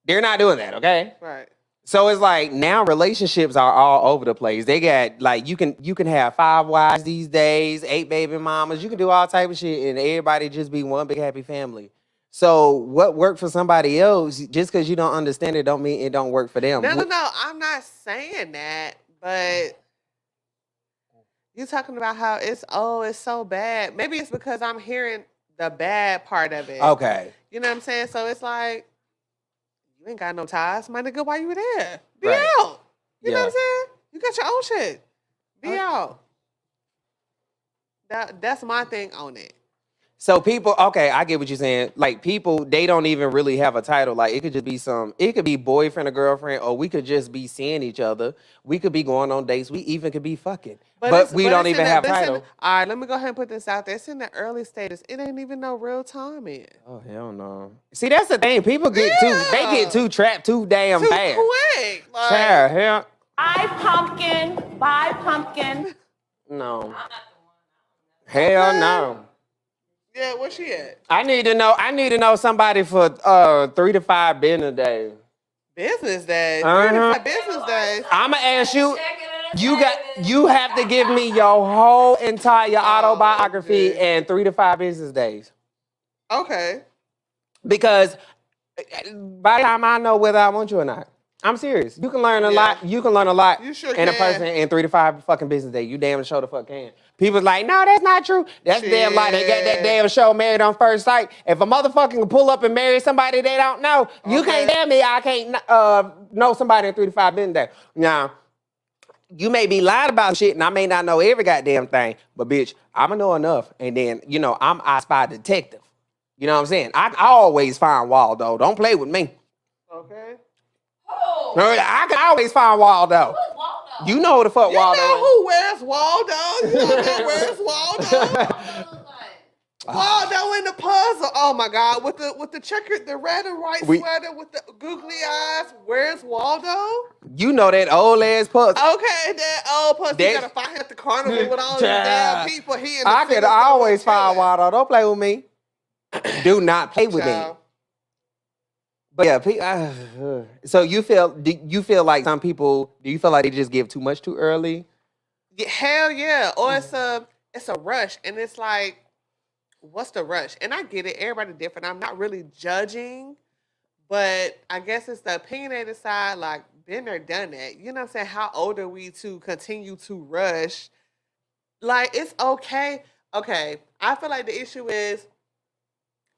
Speaker 1: They're not doing that, okay?
Speaker 2: Right.
Speaker 1: So it's like now relationships are all over the place. They got like you can have 5 wives these days, 8 baby mamas. You can do all type of shit, and everybody just be one big happy family. So what worked for somebody else, just because you don't understand it, don't mean it don't work for them.
Speaker 2: No. I'm not saying that, but you're talking about how it's so bad. Maybe it's because I'm hearing the bad part of it.
Speaker 1: Okay,
Speaker 2: You know what I'm saying? So it's like, you ain't got no ties. My nigga, why you there? Be
Speaker 1: Right.
Speaker 2: out. You know
Speaker 1: Yeah.
Speaker 2: what I'm saying? You got your own shit. Be
Speaker 1: Okay.
Speaker 2: out. That's my thing on it.
Speaker 1: so people, okay, I get what you're saying. Like people, they don't even really have a title. Like it could just be it could be boyfriend or girlfriend, or we could just be seeing each other. We could be going on dates. We even could be fucking, but
Speaker 2: it's-
Speaker 1: we
Speaker 2: but
Speaker 1: don't
Speaker 2: it's
Speaker 1: even
Speaker 2: in the-
Speaker 1: have
Speaker 2: but it's in
Speaker 1: title.
Speaker 2: the- all right, let me go ahead and put this out there. It's in the early stages. It ain't even no real time in.
Speaker 1: Oh hell no! See, that's the thing. People get they
Speaker 2: Yeah.
Speaker 1: get too trapped too damn
Speaker 2: Too
Speaker 1: fast.
Speaker 2: quick. Like,
Speaker 1: Child, hell
Speaker 5: I pumpkin, buy pumpkin.
Speaker 1: no. Hell no.
Speaker 2: yeah, where she at?
Speaker 1: I need to know somebody for 3 to 5 business days.
Speaker 2: Business days.
Speaker 1: Uh-huh.
Speaker 2: 35 business days.
Speaker 1: I'ma ask you.
Speaker 3: Checking it
Speaker 1: You have to give me your whole entire autobiography
Speaker 2: shit.
Speaker 1: in 3 to 5 business days.
Speaker 2: Okay.
Speaker 1: Because by the time I know whether I want you or not, I'm serious. You can learn a
Speaker 2: Yeah.
Speaker 1: lot. You can learn a lot
Speaker 2: You sure
Speaker 1: in a
Speaker 2: can.
Speaker 1: person in 3 to 5 fucking business days. You damn sure the fuck can. People's like, no, that's not true. That's the damn lie. They got that
Speaker 2: Shit.
Speaker 1: damn show Married on First Sight. If a motherfucker can pull up and marry somebody they don't know, you
Speaker 2: Okay.
Speaker 1: can't tell me I can't know somebody in 3 to 5 business days. Now, you may be lying about shit, and I may not know every goddamn thing, but bitch, I'ma know enough. And then, I'm I Spy detective. You know what I'm saying? I always find Waldo. Don't play with me.
Speaker 2: Okay.
Speaker 3: Oh,
Speaker 1: I can always find Waldo.
Speaker 3: who's Waldo?
Speaker 1: You know who the fuck
Speaker 2: You
Speaker 1: Waldo
Speaker 2: know
Speaker 1: is.
Speaker 2: who Where's Waldo? You know that Where's Waldo? Waldo in the puzzle. Oh my God, with the checkered, the red and white sweater with the googly eyes. Where's Waldo?
Speaker 1: You know that old ass puzzle.
Speaker 2: Okay, that old pussy. You
Speaker 1: That-
Speaker 2: gotta find him at the carnival with all these
Speaker 1: Yeah.
Speaker 2: damn people. He in the
Speaker 1: I could
Speaker 2: center
Speaker 1: always
Speaker 2: somewhere
Speaker 1: find
Speaker 2: chilling.
Speaker 1: Waldo. Don't play with me. Do not play with me.
Speaker 2: Child.
Speaker 1: But yeah, so you feel like some people? Do you feel like they just give too much too early?
Speaker 2: Yeah, hell yeah. Or it's a rush, and it's like, what's the rush? And I get it. Everybody different. I'm not really judging, but I guess it's the opinionated side. Like, been there, done that. You know what I'm saying? How old are we to continue to rush? Like, it's okay. Okay, I feel like the issue is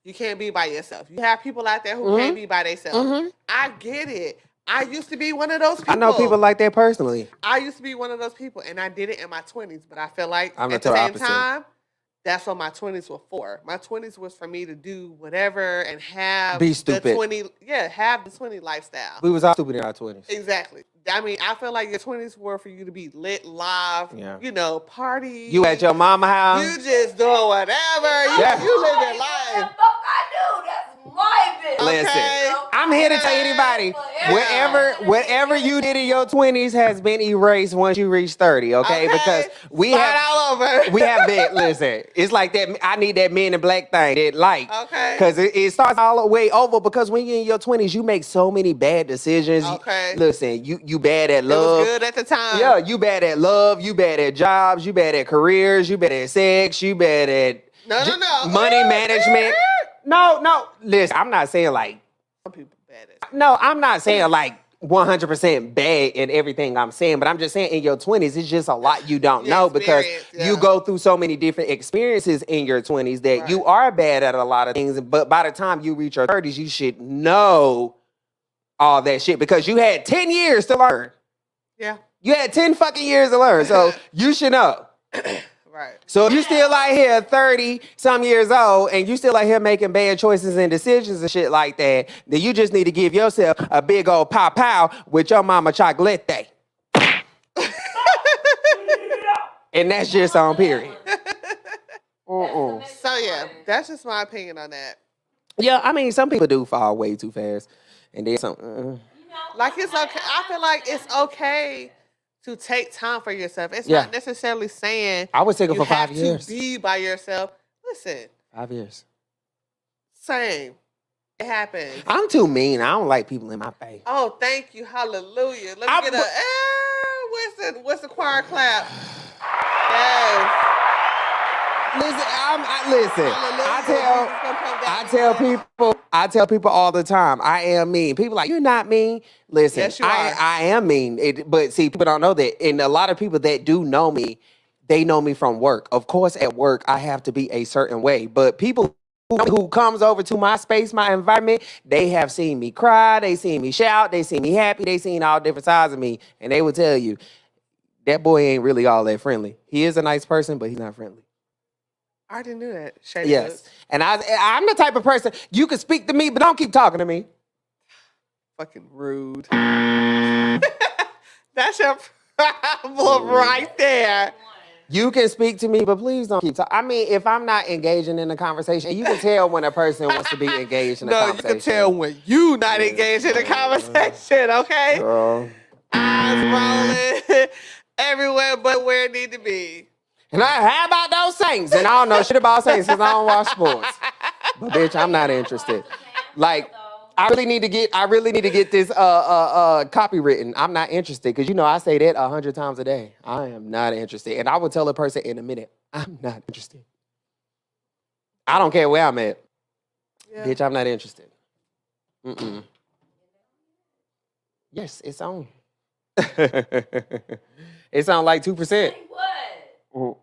Speaker 2: you can't be by yourself. You have people out there who can't be by themselves. I get it. I used to be one of those people.
Speaker 1: I know people like that personally.
Speaker 2: I used to be one of those people, and I did it in my 20s. But I feel like
Speaker 1: I'm
Speaker 2: at
Speaker 1: the
Speaker 2: the same
Speaker 1: opposite.
Speaker 2: time, that's what my 20s were for. My 20s was for me to do whatever and have
Speaker 1: Be
Speaker 2: the
Speaker 1: stupid.
Speaker 2: 20 lifestyle.
Speaker 1: We was all stupid in our 20s.
Speaker 2: Exactly. I mean, I feel like your 20s were for you to be lit, live,
Speaker 1: Yeah.
Speaker 2: party.
Speaker 1: You at your mama house.
Speaker 2: You just doing whatever.
Speaker 1: Yeah.
Speaker 2: You living
Speaker 3: The
Speaker 2: life.
Speaker 3: fuck I do. That's my business.
Speaker 1: Listen,
Speaker 2: Okay.
Speaker 1: I'm here to tell anybody, whatever you did in your 20s has been erased once you reach 30, okay? Because we
Speaker 2: Start
Speaker 1: have
Speaker 2: all over.
Speaker 1: we have that. Listen, it's like that. I need that Men in Black thing, that light.
Speaker 2: Okay.
Speaker 1: Because it starts all the way over. Because when you're in your 20s, you make so many bad decisions.
Speaker 2: Okay.
Speaker 1: Listen, you bad at
Speaker 2: It
Speaker 1: love.
Speaker 2: was good at the time.
Speaker 1: Yeah, you bad at love. You bad at jobs. You bad at careers. You bad at sex. You bad at
Speaker 2: No.
Speaker 1: money management. No. Listen, I'm not saying like.
Speaker 2: Some people bad at.
Speaker 1: No, I'm not saying like 100% bad in everything I'm saying, but I'm just saying in your 20s, it's just a lot you don't
Speaker 2: Your
Speaker 1: know because
Speaker 2: experience,
Speaker 1: you
Speaker 2: yeah.
Speaker 1: go through so many different experiences in your 20s that you are bad at a lot of things. But by the time you reach your 30s, you should know all that shit because you had 10 years to learn.
Speaker 2: Yeah.
Speaker 1: You had 10 fucking years to learn, so you should know.
Speaker 2: Right.
Speaker 1: So if you still out here 30 some years old and you still out here making bad choices and decisions and shit like that, then you just need to give yourself a big old pow pow with your mama chocolate. And that's just on period.
Speaker 2: So yeah, that's just my opinion on that.
Speaker 1: Yeah, I mean, some people do fall way too fast. And then some.
Speaker 2: Like it's okay. I feel like it's okay to take time for yourself. It's
Speaker 1: Yeah.
Speaker 2: not necessarily saying
Speaker 1: I was taking
Speaker 2: you
Speaker 1: for 5
Speaker 2: have
Speaker 1: years.
Speaker 2: to be by yourself. Listen,
Speaker 1: 5 years.
Speaker 2: same. It happens.
Speaker 1: I'm too mean. I don't like people in my face.
Speaker 2: Oh, thank you. Hallelujah. Let me
Speaker 1: I'm-
Speaker 2: get a where's the choir clap? Yes.
Speaker 1: Listen,
Speaker 2: Hallelujah.
Speaker 1: I tell people all the time, I am mean. People like, you're not mean. Listen,
Speaker 2: Yes, you are.
Speaker 1: I am mean. But see, people don't know that. And a lot of people that do know me, they know me from work. Of course, at work, I have to be a certain way. But people who comes over to my space, my environment, they have seen me cry, they seen me shout, they seen me happy, they seen all different sides of me. And they will tell you, that boy ain't really all that friendly. He is a nice person, but he's not friendly.
Speaker 2: I already knew that. Shady
Speaker 1: Yes.
Speaker 2: Boots.
Speaker 1: And I'm the type of person, you can speak to me, but don't keep talking to me.
Speaker 2: Fucking rude. That's your problem right there.
Speaker 1: You can speak to me, but please don't keep talking. I mean, if I'm not engaging in the conversation, you can tell when a person wants to be engaged in the
Speaker 2: No, you
Speaker 1: conversation.
Speaker 2: can tell when you not engaged in the conversation, okay?
Speaker 1: Girl.
Speaker 2: Eyes rolling everywhere but where it need to be.
Speaker 1: And how about those Saints? And I don't know shit about Saints because I don't watch sports. But bitch, I'm not interested. Like, I really need to get this copy written. I'm not interested because I say that 100 times a day. I am not interested, and I will tell a person in a minute, I'm not interested. I don't care where I'm at,
Speaker 2: Yeah.
Speaker 1: bitch. I'm not interested. Yes, it's on. It's on like 2%.
Speaker 3: Say what?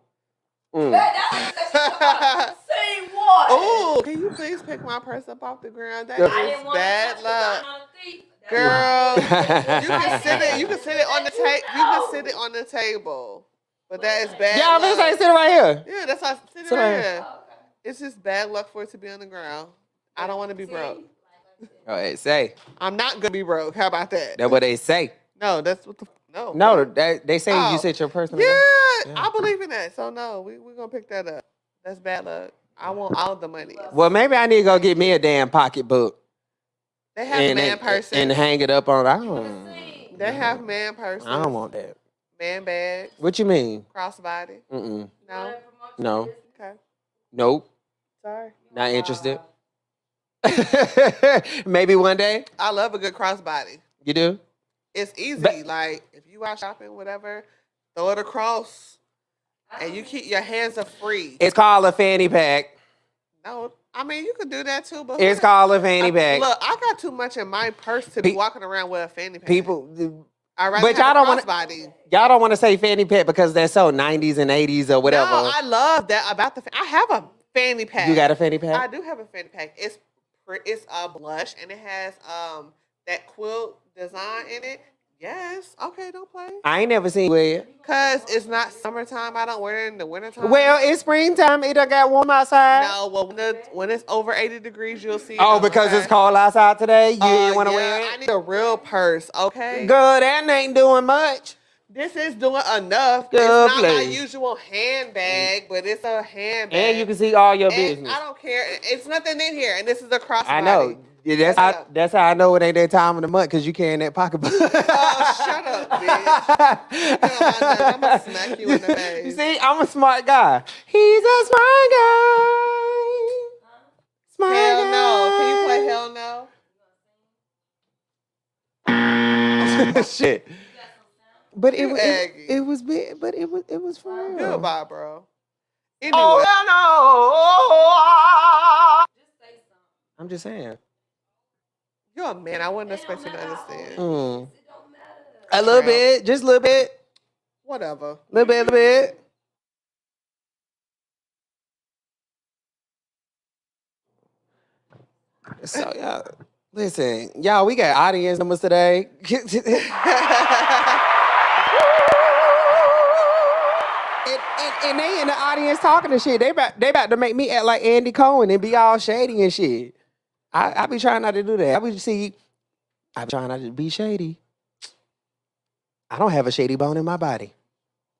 Speaker 1: Mm.
Speaker 3: Say what?
Speaker 2: Oh, can you please pick my purse up off the ground? That
Speaker 1: Yeah.
Speaker 3: I
Speaker 2: is
Speaker 3: didn't want
Speaker 2: bad
Speaker 3: to
Speaker 2: luck.
Speaker 3: touch
Speaker 2: Girl, you can sit it. You can sit it on the table. You can sit it on the table, but that is bad.
Speaker 1: Yeah, I'm
Speaker 2: luck.
Speaker 1: just sit right here.
Speaker 2: Yeah, that's why sit
Speaker 1: Sit
Speaker 2: right
Speaker 1: right
Speaker 2: here. It's just bad luck for it to be on the ground. I don't want to be broke.
Speaker 1: Oh, they say
Speaker 2: I'm not gonna be broke. How about that?
Speaker 1: that's what they say.
Speaker 2: No, that's what the No.
Speaker 1: No, they say
Speaker 2: Oh.
Speaker 1: you said your personal.
Speaker 2: Yeah,
Speaker 1: Yeah.
Speaker 2: I believe in that. So no, we're gonna pick that up. That's bad luck. I want all the money.
Speaker 1: Well, maybe I need to go get me a damn pocketbook
Speaker 2: They have man purses.
Speaker 1: and hang it up on. I don't.
Speaker 2: They have man purses.
Speaker 1: I don't want that.
Speaker 2: Man bags.
Speaker 1: What you mean?
Speaker 2: Crossbody.
Speaker 1: Mm-mm.
Speaker 2: No.
Speaker 1: No.
Speaker 2: Okay.
Speaker 1: Nope.
Speaker 2: Sorry.
Speaker 1: Not interested. Maybe one day.
Speaker 2: I love a good crossbody.
Speaker 1: You do?
Speaker 2: It's easy.
Speaker 1: But-
Speaker 2: Like if you out shopping, whatever, throw it across, and you keep your hands are free.
Speaker 1: It's called a fanny pack.
Speaker 2: No, I mean you could do that too, but
Speaker 1: It's called a fanny pack.
Speaker 2: Look, I got too much in my purse to be walking around with a fanny pack.
Speaker 1: People,
Speaker 2: I rather
Speaker 1: but
Speaker 2: have
Speaker 1: y'all
Speaker 2: a
Speaker 1: don't want
Speaker 2: crossbody.
Speaker 1: y'all don't want to say fanny pack because they're so 90s and 80s or whatever.
Speaker 2: No, I love that about the. I have a fanny pack.
Speaker 1: You got a fanny
Speaker 2: I
Speaker 1: pack?
Speaker 2: do have a fanny pack. It's a blush and it has that quilt design in it. Yes. Okay, don't play.
Speaker 1: I ain't never seen you wear it.
Speaker 2: Cause it's not summertime. I don't wear it in the wintertime.
Speaker 1: Well, it's springtime. It done got warm outside.
Speaker 2: no. Well, when it's over 80 degrees, you'll see. it
Speaker 1: Oh,
Speaker 2: on the
Speaker 1: because it's
Speaker 2: back.
Speaker 1: cold outside today? You didn't want to
Speaker 2: Yeah,
Speaker 1: wear
Speaker 2: I
Speaker 1: it?
Speaker 2: need a real purse. Okay.
Speaker 1: Girl, that ain't doing much.
Speaker 2: This is doing enough.
Speaker 1: Girl,
Speaker 2: it's not my
Speaker 1: please.
Speaker 2: usual handbag, but it's a handbag.
Speaker 1: And you can see all your
Speaker 2: And
Speaker 1: business.
Speaker 2: I don't care. It's nothing in here, and this is a crossbody.
Speaker 1: I know. Yeah, that's how I know it ain't that time of the month because you carrying that pocketbook.
Speaker 2: Oh, shut up, bitch. I'm gonna smack you in the face.
Speaker 1: You see, I'm a smart guy. He's a smart guy. Smart
Speaker 2: Hell
Speaker 1: guy.
Speaker 2: no. Can you play hell no?
Speaker 1: Shit. But it
Speaker 2: You
Speaker 1: was
Speaker 2: aggy.
Speaker 1: it was big, but it was for real.
Speaker 2: Goodbye, bro. Anyway,
Speaker 1: Oh no! I'm just saying.
Speaker 2: you're a man. I wouldn't expect you to understand.
Speaker 1: Mm. A little bit, just a little bit,
Speaker 2: Whatever.
Speaker 1: little bit. So y'all, listen, y'all, we got audience numbers today. And they in the audience talking to shit. They about to make me act like Andy Cohen and be all shady and shit. I be trying not to do that. I be trying not to be shady. I don't have a shady bone in my body.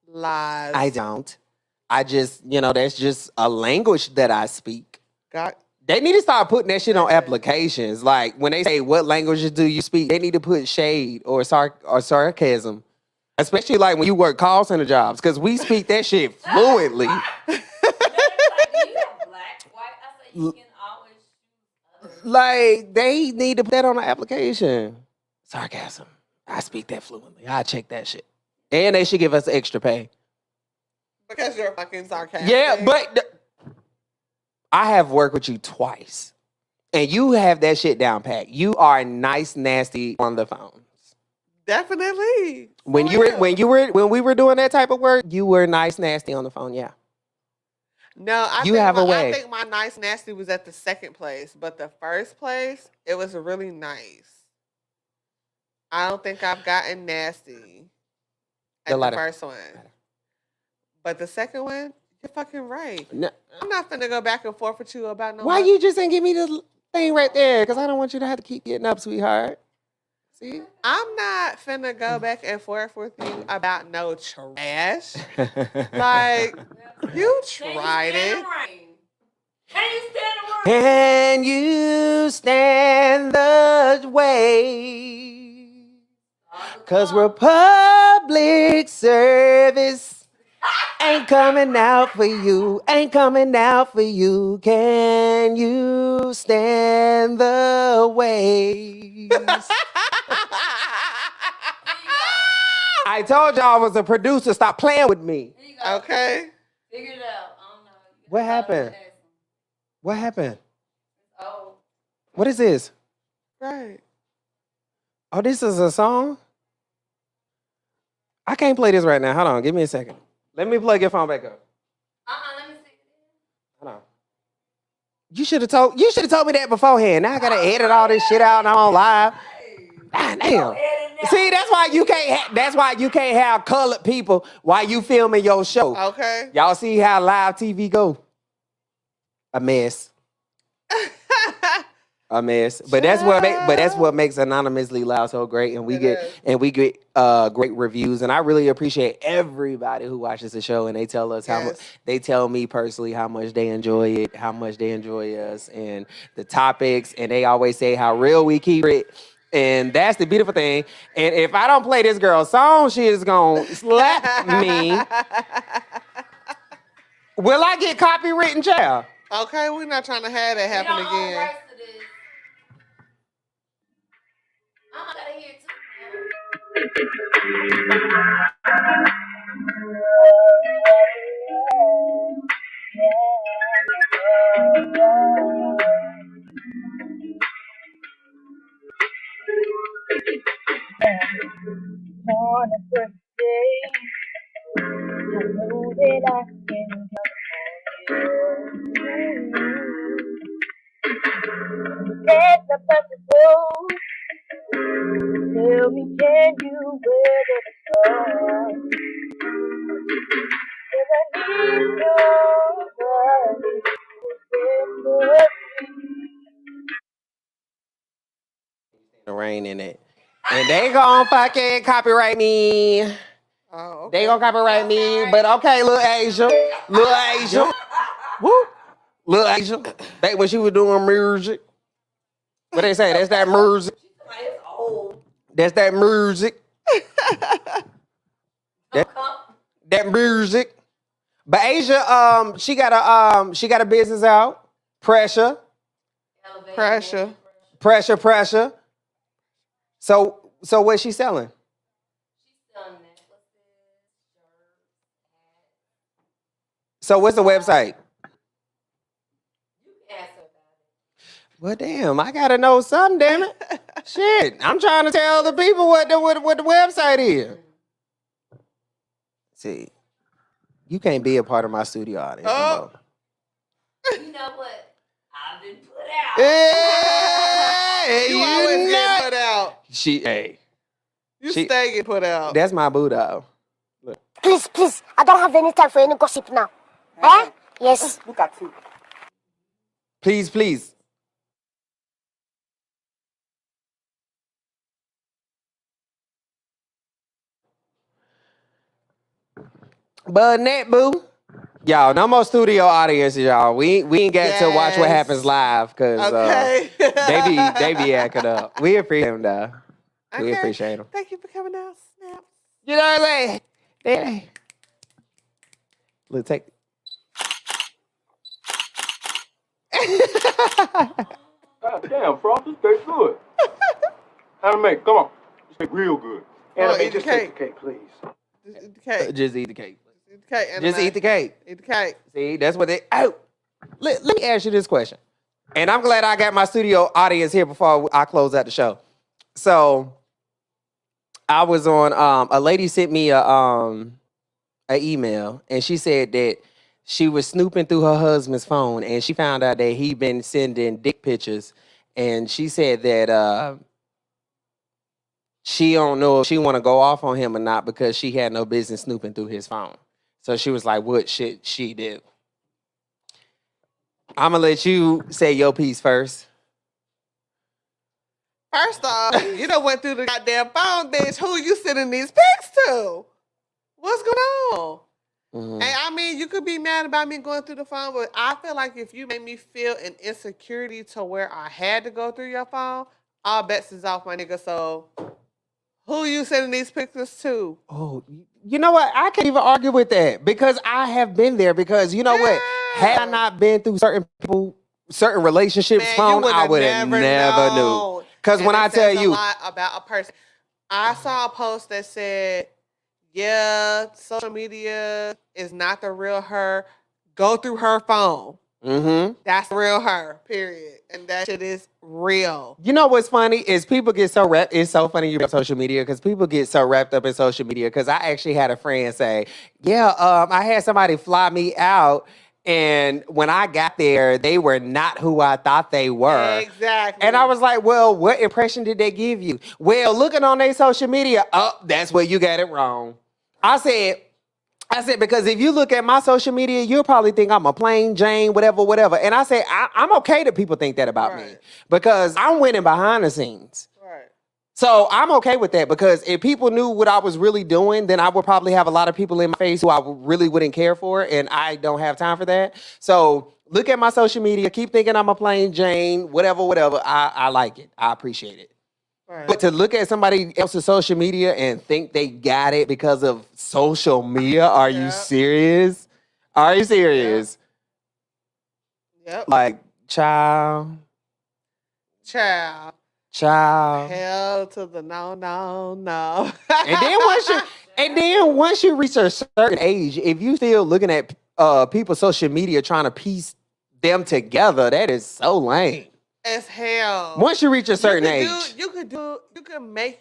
Speaker 2: Lies.
Speaker 1: I don't. I just, that's just a language that I speak.
Speaker 2: Got
Speaker 1: They need to start putting that shit on applications. Like when they say what languages do you speak, they need to put shade or sarcasm. Especially like when you work call center jobs, because we speak that shit fluently.
Speaker 3: Like, do you have black, white? I say you can always.
Speaker 1: Like they need to put that on the application. Sarcasm. I speak that fluently. I check that shit. And they should give us extra pay.
Speaker 2: because you're fucking sarcastic.
Speaker 1: Yeah, but I have worked with you twice. And you have that shit down pat. You are nice, nasty on the phone.
Speaker 2: definitely.
Speaker 1: When we were doing that type of work, you were nice, nasty on the phone. Yeah.
Speaker 2: No, I
Speaker 1: You
Speaker 2: think
Speaker 1: have a
Speaker 2: I
Speaker 1: way.
Speaker 2: think my nice nasty was at the second place, but the first place it was really nice. I don't think I've gotten nasty at the
Speaker 1: letter.
Speaker 2: first one, but the second one, you're fucking right.
Speaker 1: No,
Speaker 2: I'm not finna go back and forth with you about no.
Speaker 1: why
Speaker 2: money.
Speaker 1: you just ain't give me the thing right there? Because I don't want you to have to keep getting up, sweetheart. See?
Speaker 2: I'm not finna go back and forth with you about no trash. Like you tried it.
Speaker 3: Can you stand the rain?
Speaker 1: Can you stand the way? Cause we're public service. Ain't coming out for you. Ain't coming out for you. Can you stand the waves? I told y'all I was a producer. Stop playing with me.
Speaker 3: There you go.
Speaker 2: Okay.
Speaker 3: Figure it out. I don't know. You
Speaker 1: What
Speaker 3: gotta
Speaker 1: happened?
Speaker 3: ask them.
Speaker 1: What happened?
Speaker 3: Oh.
Speaker 1: What is this?
Speaker 2: Right.
Speaker 1: Oh, this is a song? I can't play this right now. Hold on. Give me a second. Let me plug your phone back up.
Speaker 3: Let me see.
Speaker 1: Hold on. You should have told me that beforehand. Now I gotta edit all this shit out and I'm on live. God damn. See, that's why you can't have colored people while you filming your show.
Speaker 2: Okay.
Speaker 1: Y'all see how live TV go? A mess. a mess. But that's what makes Anonymously Loud so great, and we
Speaker 2: It
Speaker 1: get
Speaker 2: is.
Speaker 1: great reviews, and I really appreciate everybody who watches the show, and they tell us how much.
Speaker 2: Yes.
Speaker 1: They tell me personally how much they enjoy it, how much they enjoy us, and the topics, and they always say how real we keep it. And that's the beautiful thing. And if I don't play this girl's song, she is gonna slap me. Will I get copywritten, child?
Speaker 2: Okay, we're not trying to have that
Speaker 3: We
Speaker 2: happen
Speaker 3: don't own
Speaker 2: again.
Speaker 3: rights to this. I gotta hear it too.
Speaker 4: On a birthday, I know that I can count on you. Let the person go. Tell me, can you weather the storm? 'Cause I need somebody who's there for me.
Speaker 1: The rain in it. And they gonna fucking copyright me.
Speaker 2: Oh,
Speaker 1: They
Speaker 2: okay.
Speaker 1: gonna copyright me. But okay, little Asia. Little Asia. Woo. Little Asia. Back when she was doing music. What they say? That's that music.
Speaker 3: Like, it's old.
Speaker 1: That's that music. That, that music. But Asia, she got a business out. Pressure.
Speaker 2: Pressure.
Speaker 1: Pressure. So what's she selling?
Speaker 3: She's selling necklaces, shirts, hats.
Speaker 1: So what's the website?
Speaker 3: You can ask her about it.
Speaker 1: Well, damn, I gotta know something, damn it. Shit, I'm trying to tell the people what the website is. See, you can't be a part of my studio audience.
Speaker 2: Oh.
Speaker 3: You know what? I've been put out.
Speaker 1: Hey,
Speaker 2: You always
Speaker 1: know-
Speaker 2: get put out.
Speaker 1: Hey,
Speaker 2: You
Speaker 1: She-
Speaker 2: stay get put out.
Speaker 1: that's my boo dog.
Speaker 4: Please, I don't have any time for any gossip now. Eh? Yes.
Speaker 6: Look at you.
Speaker 1: Please. But net boo. Y'all, no more studio audiences, y'all. We ain't get to watch what
Speaker 2: Yes.
Speaker 1: happens live because
Speaker 2: Okay.
Speaker 1: they be acting up. We appreciate them though. We
Speaker 2: Okay.
Speaker 1: appreciate them.
Speaker 2: Thank you for coming out, Snaps.
Speaker 1: You know what I'm saying? They- Look, take.
Speaker 6: God damn, Frost, this tastes good. How to make? Come on. This tastes real good.
Speaker 2: Oh,
Speaker 6: Anime,
Speaker 2: eat the
Speaker 6: just take
Speaker 2: cake.
Speaker 6: the cake, please.
Speaker 2: Just eat the cake.
Speaker 1: Just eat the cake.
Speaker 2: Eat the cake.
Speaker 1: Just eat the cake.
Speaker 2: Eat the cake.
Speaker 1: See, that's what they. Oh, let me ask you this question, and I'm glad I got my studio audience here before I close out the show. So, I was on. A lady sent me a email, and she said that she was snooping through her husband's phone, and she found out that he been sending dick pictures, and she said that she don't know if she want to go off on him or not because she had no business snooping through his phone. So she was like, "What should she do?" I'm gonna let you say your piece first.
Speaker 2: First off, you done went through the goddamn phone, bitch. Who you sending these pics to? What's going on?
Speaker 1: Mhm.
Speaker 2: And I mean, you could be mad about me going through the phone, but I feel like if you made me feel an insecurity to where I had to go through your phone, all bets is off, my nigga. So, who you sending these pictures to?
Speaker 1: Oh, you know what? I can't even argue with that because I have been there. Because you know what? Had I
Speaker 2: Yeah.
Speaker 1: not been through certain people, certain relationships,
Speaker 2: Man,
Speaker 1: phone,
Speaker 2: you
Speaker 1: I
Speaker 2: would
Speaker 1: would
Speaker 2: have
Speaker 1: have never knew.
Speaker 2: known.
Speaker 1: Because
Speaker 2: And
Speaker 1: when
Speaker 2: it
Speaker 1: I tell
Speaker 2: says a
Speaker 1: you,
Speaker 2: lot about a person, I saw a post that said, "Yeah, social media is not the real her. Go through her phone. That's the real her. Period. And that shit is real."
Speaker 1: You know what's funny is people get so wrapped. It's so funny you bring up social media because people get so wrapped up in social media. Because I actually had a friend say, "Yeah, I had somebody fly me out, and when I got there, they were not who I thought they were."
Speaker 2: Exactly.
Speaker 1: And I was like, "Well, what impression did they give you?" "Well, looking on their social media, oh, that's where you got it wrong." I said, That's it, because if you look at my social media, you'll probably think I'm a plain Jane, whatever. And I say, I'm okay that people think that about me
Speaker 2: Right.
Speaker 1: because I'm winning behind the scenes.
Speaker 2: Right.
Speaker 1: So I'm okay with that because if people knew what I was really doing, then I would probably have a lot of people in my face who I really wouldn't care for, and I don't have time for that. So look at my social media, keep thinking I'm a plain Jane, whatever. I like it. I appreciate it.
Speaker 2: Right.
Speaker 1: But to look at somebody else's social media and think they got it because of social media, are you
Speaker 2: Yep.
Speaker 1: serious? Are you serious?
Speaker 2: Yep.
Speaker 1: Like, child.
Speaker 2: Child.
Speaker 1: Child.
Speaker 2: Hell to the no.
Speaker 1: And then once you reach a certain age, if you still looking at people's social media trying to piece them together, that is so lame.
Speaker 2: As hell.
Speaker 1: Once you reach a certain age.
Speaker 2: You can make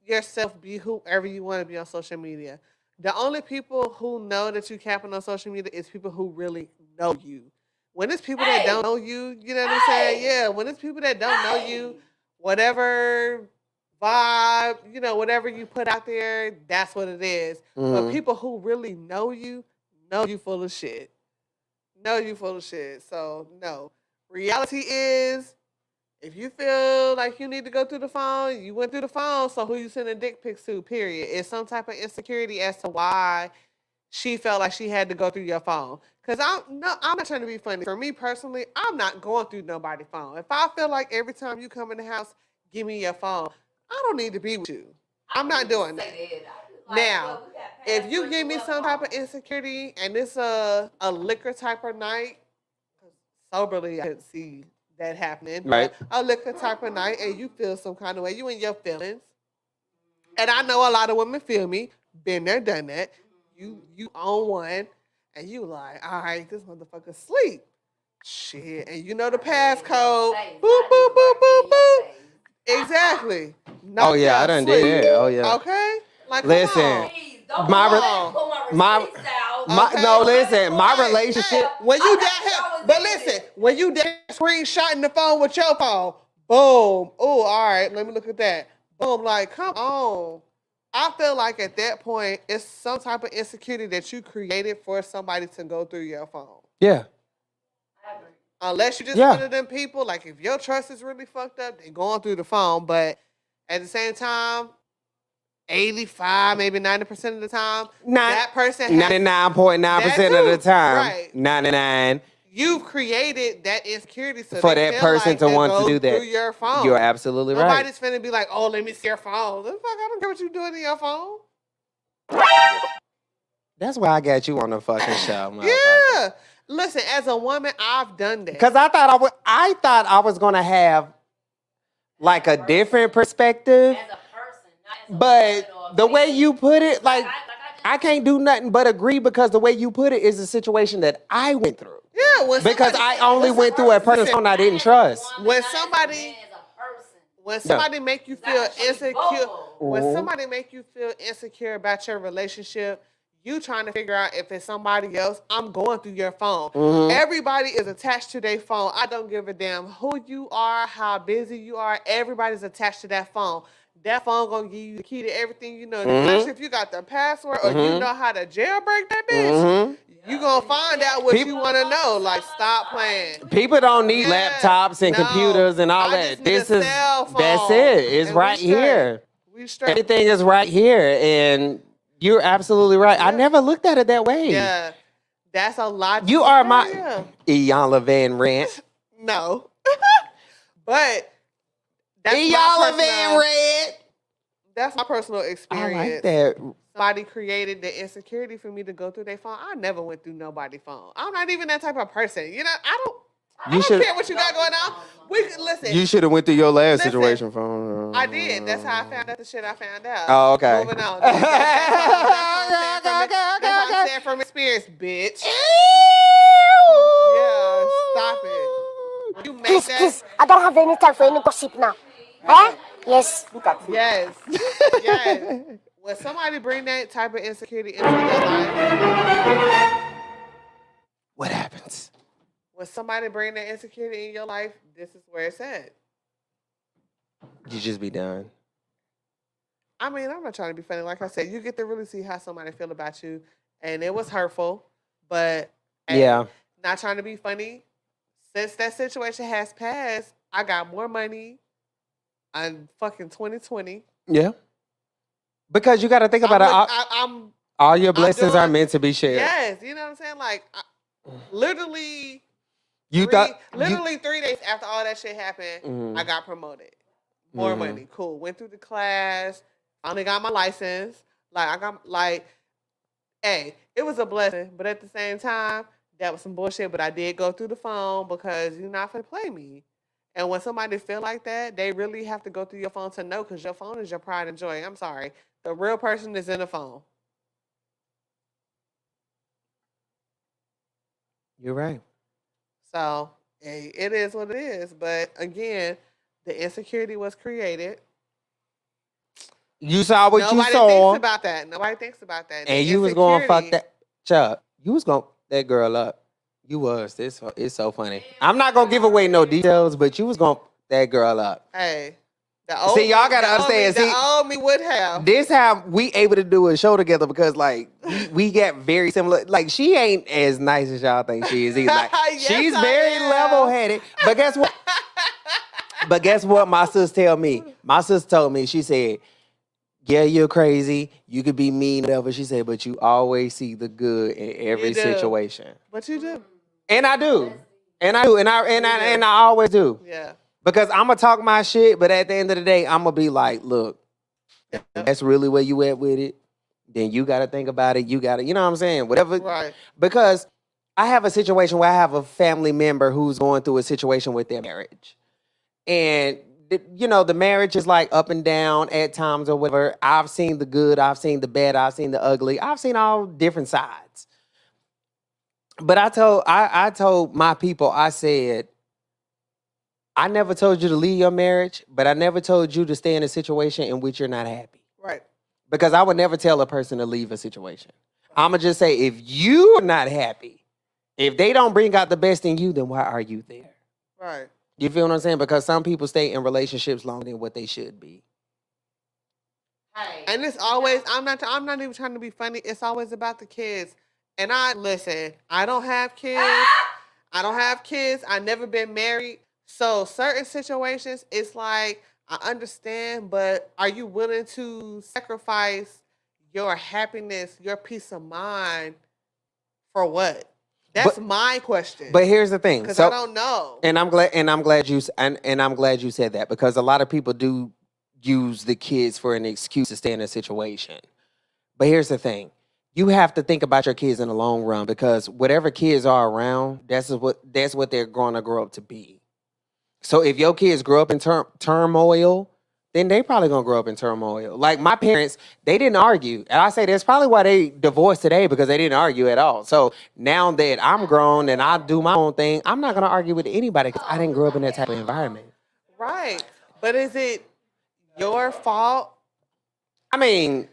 Speaker 2: yourself be whoever you want to be on social media. The only people who know that you capping on social media is people who really know you. When it's people that don't know you, you know what I'm saying? Yeah, when it's people that don't know you, whatever vibe, you know, whatever you put out there, that's what it is. But people who really know you full of shit. Know you full of shit. So, no. Reality is, if you feel like you need to go through the phone, you went through the phone, so who you sending dick pics to, period. It's some type of insecurity as to why she felt like she had to go through your phone. Because I'm not trying to be funny. For me personally, I'm not going through nobody's phone. If I feel like every time you come in the house, give me your phone, I don't need to be with you. I'm not doing that. Now, if you give me some type of insecurity and it's a liquor type of night, soberly I could see that happening.
Speaker 1: Right.
Speaker 2: A liquor type of night and you feel some kind of way, you in your feelings. And I know a lot of women feel me, been there, done that. You own one and you like, all right, this motherfucker sleep. Shit. And you know the passcode. Boop, boop, boop, boop, boop. Exactly.
Speaker 1: Oh, yeah, I done did that. Oh, yeah.
Speaker 2: Okay? Like,
Speaker 1: Listen.
Speaker 2: come on.
Speaker 1: My relationship.
Speaker 2: When you that, but listen, when you that screenshotting the phone with your phone, boom. Oh, all right. Let me look at that. Boom. Like, come on. I feel like at that point, it's some type of insecurity that you created for somebody to go through your phone.
Speaker 1: Yeah.
Speaker 2: Unless you just one of them people, like if your trust is really fucked up, they're going through the phone. But at the same time, 85, maybe 90% of the time, that person has
Speaker 1: 99.9% of the time.
Speaker 2: Right.
Speaker 1: 99.
Speaker 2: You've created that insecurity
Speaker 1: For that person to want to do that.
Speaker 2: Through your phone.
Speaker 1: You're absolutely right.
Speaker 2: Nobody's finna be like, oh, let me see your phone. The fuck, I don't care what you're doing in your phone.
Speaker 1: That's why I got you on the fucking show, motherfucker.
Speaker 2: Yeah. Listen, as a woman, I've done that.
Speaker 1: Because I thought I was gonna have like a different perspective.
Speaker 3: As a person, not as a
Speaker 1: But
Speaker 3: woman or a
Speaker 1: the way
Speaker 3: man.
Speaker 1: you put it, like
Speaker 3: I
Speaker 1: I can't do nothing but agree because the way you put it is a situation that I went through.
Speaker 2: Yeah,
Speaker 1: Because I only went through a person's phone I didn't trust.
Speaker 2: When somebody make you feel insecure, when somebody make you feel insecure about your relationship, you trying to figure out if it's somebody else, I'm going through your phone. Everybody is attached to their phone. I don't give a damn who you are, how busy you are. Everybody's attached to that phone. That phone gonna give you the key to everything you know. Especially if you got the password or you know how to jailbreak that bitch. You gonna find out what you want to know. Like, stop playing.
Speaker 1: People don't need laptops and computers and all that. That's it. It's right here.
Speaker 2: We straight.
Speaker 1: Everything is right here, and you're absolutely right. I never looked at it that way.
Speaker 2: Yeah, that's a lot.
Speaker 1: You are my Iyanla Van Rant.
Speaker 2: No, but that's
Speaker 1: Iyanla Van Rant.
Speaker 2: That's my personal
Speaker 1: I
Speaker 2: experience.
Speaker 1: like that.
Speaker 2: Somebody created the insecurity for me to go through their phone. I never went through nobody's phone. I'm not even that type of person. You know, I don't care what you got going on. We listen.
Speaker 1: You should have went through your last situation phone.
Speaker 2: I did. That's how I found out the shit I found out.
Speaker 1: Oh, okay.
Speaker 2: Moving on. That's what I'm saying from experience, bitch. Yeah, stop it. You make
Speaker 4: Please,
Speaker 2: that.
Speaker 4: please. I don't have any time for any gossip now. Eh? Yes, look at me.
Speaker 2: Yes. Yes. When somebody bring that type of insecurity into your life,
Speaker 1: What happens?
Speaker 2: when somebody bring that insecurity in your life, this is where it's at.
Speaker 1: You just be done.
Speaker 2: I mean, I'm not trying to be funny. Like I said, you get to really see how somebody feel about you and it was hurtful. But hey,
Speaker 1: Yeah.
Speaker 2: not trying to be funny. Since that situation has passed, I got more money. I'm fucking 2020.
Speaker 1: Yeah. Because you got to think about it.
Speaker 2: I'm
Speaker 1: All your blessings are
Speaker 2: doing-
Speaker 1: meant to be shared.
Speaker 2: yes, you know what I'm saying? Like literally
Speaker 1: You thought
Speaker 2: literally 3 days after all that shit happened,
Speaker 1: Mhm.
Speaker 2: I got promoted. More
Speaker 1: Mhm.
Speaker 2: money. Cool. Went through the class. Finally got my license. Hey, it was a blessing, but at the same time, that was some bullshit. But I did go through the phone because you're not gonna play me. And when somebody feel like that, they really have to go through your phone to know, because your phone is your pride and joy. I'm sorry. The real person is in the phone.
Speaker 1: You're right.
Speaker 2: So hey, it is what it is. But again, the insecurity was created.
Speaker 1: You saw what
Speaker 2: Nobody
Speaker 1: you saw,
Speaker 2: thinks about that. Nobody thinks about that. The
Speaker 1: and you was going to fuck
Speaker 2: insecurity-
Speaker 1: that. Chuck, you was going to that girl up. You was. It's so funny. I'm not going to give away no details, but you was going to that girl up.
Speaker 2: Hey,
Speaker 1: See, y'all gotta understand,
Speaker 2: The
Speaker 1: see-
Speaker 2: old me would have.
Speaker 1: This how we able to do a show together because like we get very similar. Like she ain't as nice as y'all think she is either. Like,
Speaker 2: Yes,
Speaker 1: she's
Speaker 2: I
Speaker 1: very
Speaker 2: am.
Speaker 1: level headed. But guess what? But guess what? My sis tell me. My sis told me. She said, "Yeah, you're crazy. You could be mean, whatever." She said, "But you always see the good in every
Speaker 2: You do.
Speaker 1: situation."
Speaker 2: But you do.
Speaker 1: And I do. And I do. And I always do.
Speaker 2: Yeah.
Speaker 1: Because I'm gonna talk my shit, but at the end of the day, I'm gonna be like, look, if that's really where you at with it, then you gotta think about it. You gotta, you know what I'm saying? Whatever.
Speaker 2: Right.
Speaker 1: Because I have a situation where I have a family member who's going through a situation with their marriage. And the marriage is like up and down at times or whatever. I've seen the good, I've seen the bad, I've seen the ugly, I've seen all different sides. But I told my people, I said, I never told you to leave your marriage, but I never told you to stay in a situation in which you're not happy.
Speaker 2: Right.
Speaker 1: Because I would never tell a person to leave a situation. I'm going to just say, if you're not happy, if they don't bring out the best in you, then why are you there?
Speaker 2: Right.
Speaker 1: You feel what I'm saying? Because some people stay in relationships longer than what they should be.
Speaker 3: Hey,
Speaker 2: And it's always I'm not even trying to be funny. It's always about the kids. And I don't have kids. I don't have kids. I've never been married. So certain situations, it's like I understand, but are you willing to sacrifice your happiness, your peace of mind for what? That's my question.
Speaker 1: But here's the thing.
Speaker 2: Because
Speaker 1: So,
Speaker 2: I don't know.
Speaker 1: and I'm glad you said that, because a lot of people do use the kids for an excuse to stay in a situation. But here's the thing. You have to think about your kids in the long run, because whatever kids are around, that's what they're going to grow up to be. So if your kids grow up in turmoil, then they probably going to grow up in turmoil. Like my parents, they didn't argue. And I say that's probably why they divorced today, because they didn't argue at all. So now that I'm grown and I do my own thing, I'm not going to argue with anybody because I didn't grow up in that type of environment.
Speaker 2: Right. But is it your fault?
Speaker 1: I mean,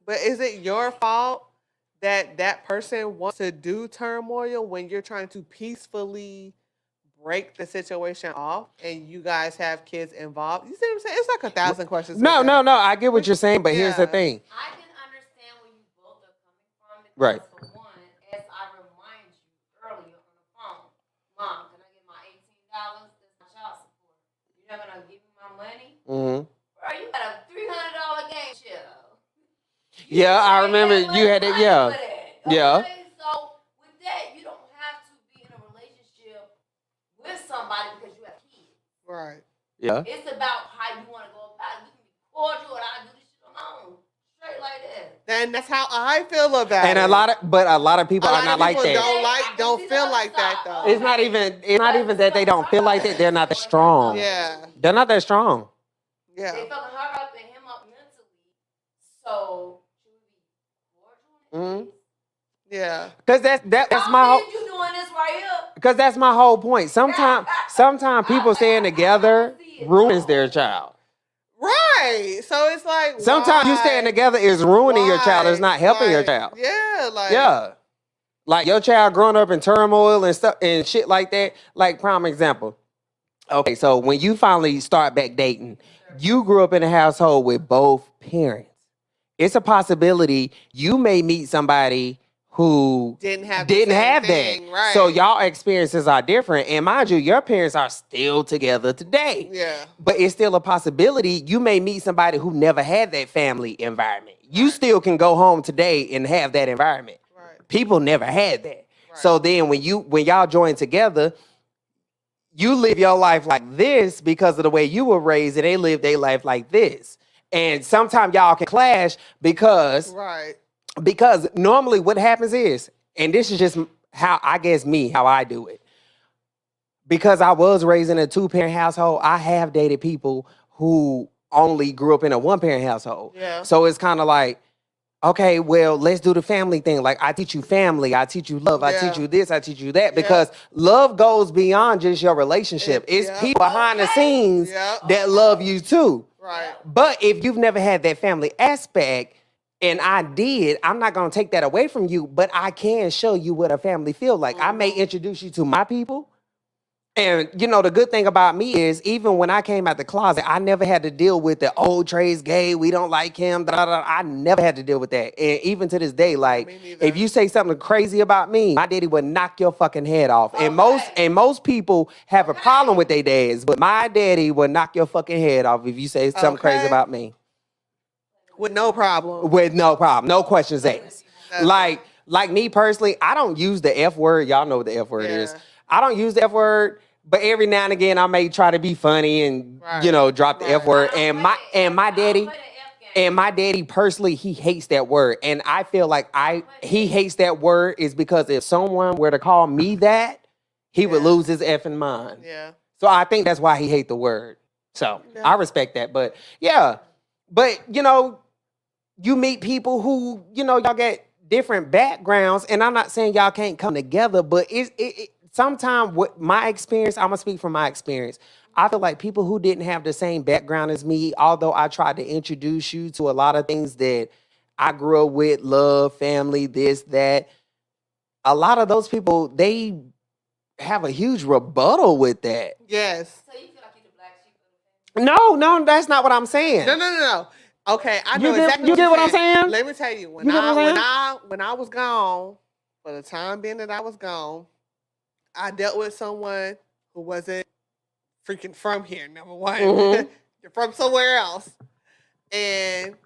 Speaker 2: But is it your fault that that person wants to do turmoil when you're trying to peacefully break the situation off and you guys have kids involved? You see what I'm saying? It's like 1,000 questions.
Speaker 1: no.
Speaker 2: with that.
Speaker 1: I get what you're saying, but here's the
Speaker 2: Yeah.
Speaker 1: thing.
Speaker 3: I can understand where you both are coming from. Because
Speaker 1: Right.
Speaker 3: For one, as I remind you earlier on the phone, Mom, can I get my $18? That's my child support. You're not gonna give me my money,
Speaker 1: Mm-hmm.
Speaker 3: bro? You got a $300 game show.
Speaker 1: Yeah, I remember you had it. Yeah. Yeah.
Speaker 3: So with that, you don't have to be in a relationship with somebody because you have kids.
Speaker 2: Right.
Speaker 1: Yeah.
Speaker 3: It's about how you want to go about it. You can be cordial and I do this shit alone. Straight like that.
Speaker 2: And that's how I feel about
Speaker 1: And
Speaker 2: it.
Speaker 1: a lot of people
Speaker 2: A
Speaker 1: are
Speaker 2: lot
Speaker 1: not
Speaker 2: of
Speaker 1: like
Speaker 2: people
Speaker 1: that.
Speaker 2: don't feel like that though.
Speaker 1: It's not even that they don't feel like that. They're not that strong.
Speaker 2: Yeah.
Speaker 1: They're not that strong.
Speaker 2: Yeah.
Speaker 3: They fucking her up and him up mentally. So should we be cordial?
Speaker 1: Mhm.
Speaker 2: Yeah.
Speaker 1: Because that's my whole.
Speaker 3: You doing this right here?
Speaker 1: Because that's my whole point. Sometimes people staying together ruins their child.
Speaker 2: Right. So it's like
Speaker 1: Sometimes you
Speaker 2: why?
Speaker 1: staying together is ruining your child. It's not helping your
Speaker 2: Like,
Speaker 1: child.
Speaker 2: Yeah. Like.
Speaker 1: Yeah. Like your child growing up in turmoil and stuff and shit like that. Like prime example. Okay, so when you finally start back dating, you grew up in a household with both parents. it's a possibility you may meet somebody who
Speaker 2: Didn't have the
Speaker 1: didn't
Speaker 2: same
Speaker 1: have
Speaker 2: thing,
Speaker 1: that.
Speaker 2: right.
Speaker 1: So y'all experiences are different. And mind you, your parents are still together today.
Speaker 2: Yeah.
Speaker 1: But it's still a possibility you may meet somebody who never had that family environment. You still can go home today and have that environment.
Speaker 2: Right.
Speaker 1: People never had that.
Speaker 2: Right.
Speaker 1: So then when y'all join together, you live your life like this because of the way you were raised, and they live their life like this. And sometimes y'all can clash because
Speaker 2: Right.
Speaker 1: normally what happens is, and this is just how I do it. Because I was raised in a 2-parent household, I have dated people who only grew up in a 1-parent household.
Speaker 2: Yeah.
Speaker 1: So it's kind of like, okay, well, let's do the family thing. Like, I teach you family, I teach you love, I
Speaker 2: Yeah.
Speaker 1: teach you this, I teach you that. Because love goes beyond just your relationship. It's
Speaker 2: Yeah.
Speaker 1: people behind the scenes
Speaker 2: Yeah.
Speaker 1: that love you too.
Speaker 2: Right.
Speaker 1: But if you've never had that family aspect, and I did, I'm not gonna take that away from you, but I can show you what a family feel like. I may introduce you to my people. And you know, the good thing about me is even when I came out the closet, I never had to deal with the old Trey's gay, we don't like him. Da, da, da. I never had to deal with that. And even to this day, like
Speaker 2: me neither.
Speaker 1: if you say something crazy about me, my daddy would knock your fucking head off. And most people have a problem with their dads, but my daddy would knock your fucking head off if you say something crazy
Speaker 2: Okay.
Speaker 1: about me.
Speaker 2: With no problem.
Speaker 1: With no problem, no questions asked.
Speaker 2: Nothing.
Speaker 1: Like me personally, I don't use the F word. Y'all know what the F word is.
Speaker 2: Yeah.
Speaker 1: I don't use the F word, but every now and again I may try to be funny and
Speaker 2: Right.
Speaker 1: drop the F
Speaker 2: Right.
Speaker 1: word. And my daddy personally, he hates that word. And I feel like he hates that word is because if someone were to call me that, he would
Speaker 2: Yeah.
Speaker 1: lose his effing mind.
Speaker 2: Yeah.
Speaker 1: So I think that's why he hate the word. So
Speaker 2: Yeah.
Speaker 1: I respect that. But yeah, but you meet people who, y'all get different backgrounds, and I'm not saying y'all can't come together, but sometimes what my experience, I'm gonna speak from my experience. I feel like people who didn't have the same background as me, although I tried to introduce you to a lot of things that I grew up with, love, family, this, that, a lot of those people, they have a huge rebuttal with that.
Speaker 2: Yes.
Speaker 3: So you feel like you're the black sheep of the family?
Speaker 1: No, that's not what I'm saying.
Speaker 2: No. Okay, I
Speaker 1: You
Speaker 2: know
Speaker 1: get-
Speaker 2: exactly
Speaker 1: you get what I'm
Speaker 2: saying.
Speaker 1: saying?
Speaker 2: Let me tell you, when
Speaker 1: You get what I'm
Speaker 2: when I was gone, for the time being that I was gone, I dealt with someone who wasn't freaking from here. Number one,
Speaker 1: Mhm.
Speaker 2: you're from somewhere else, and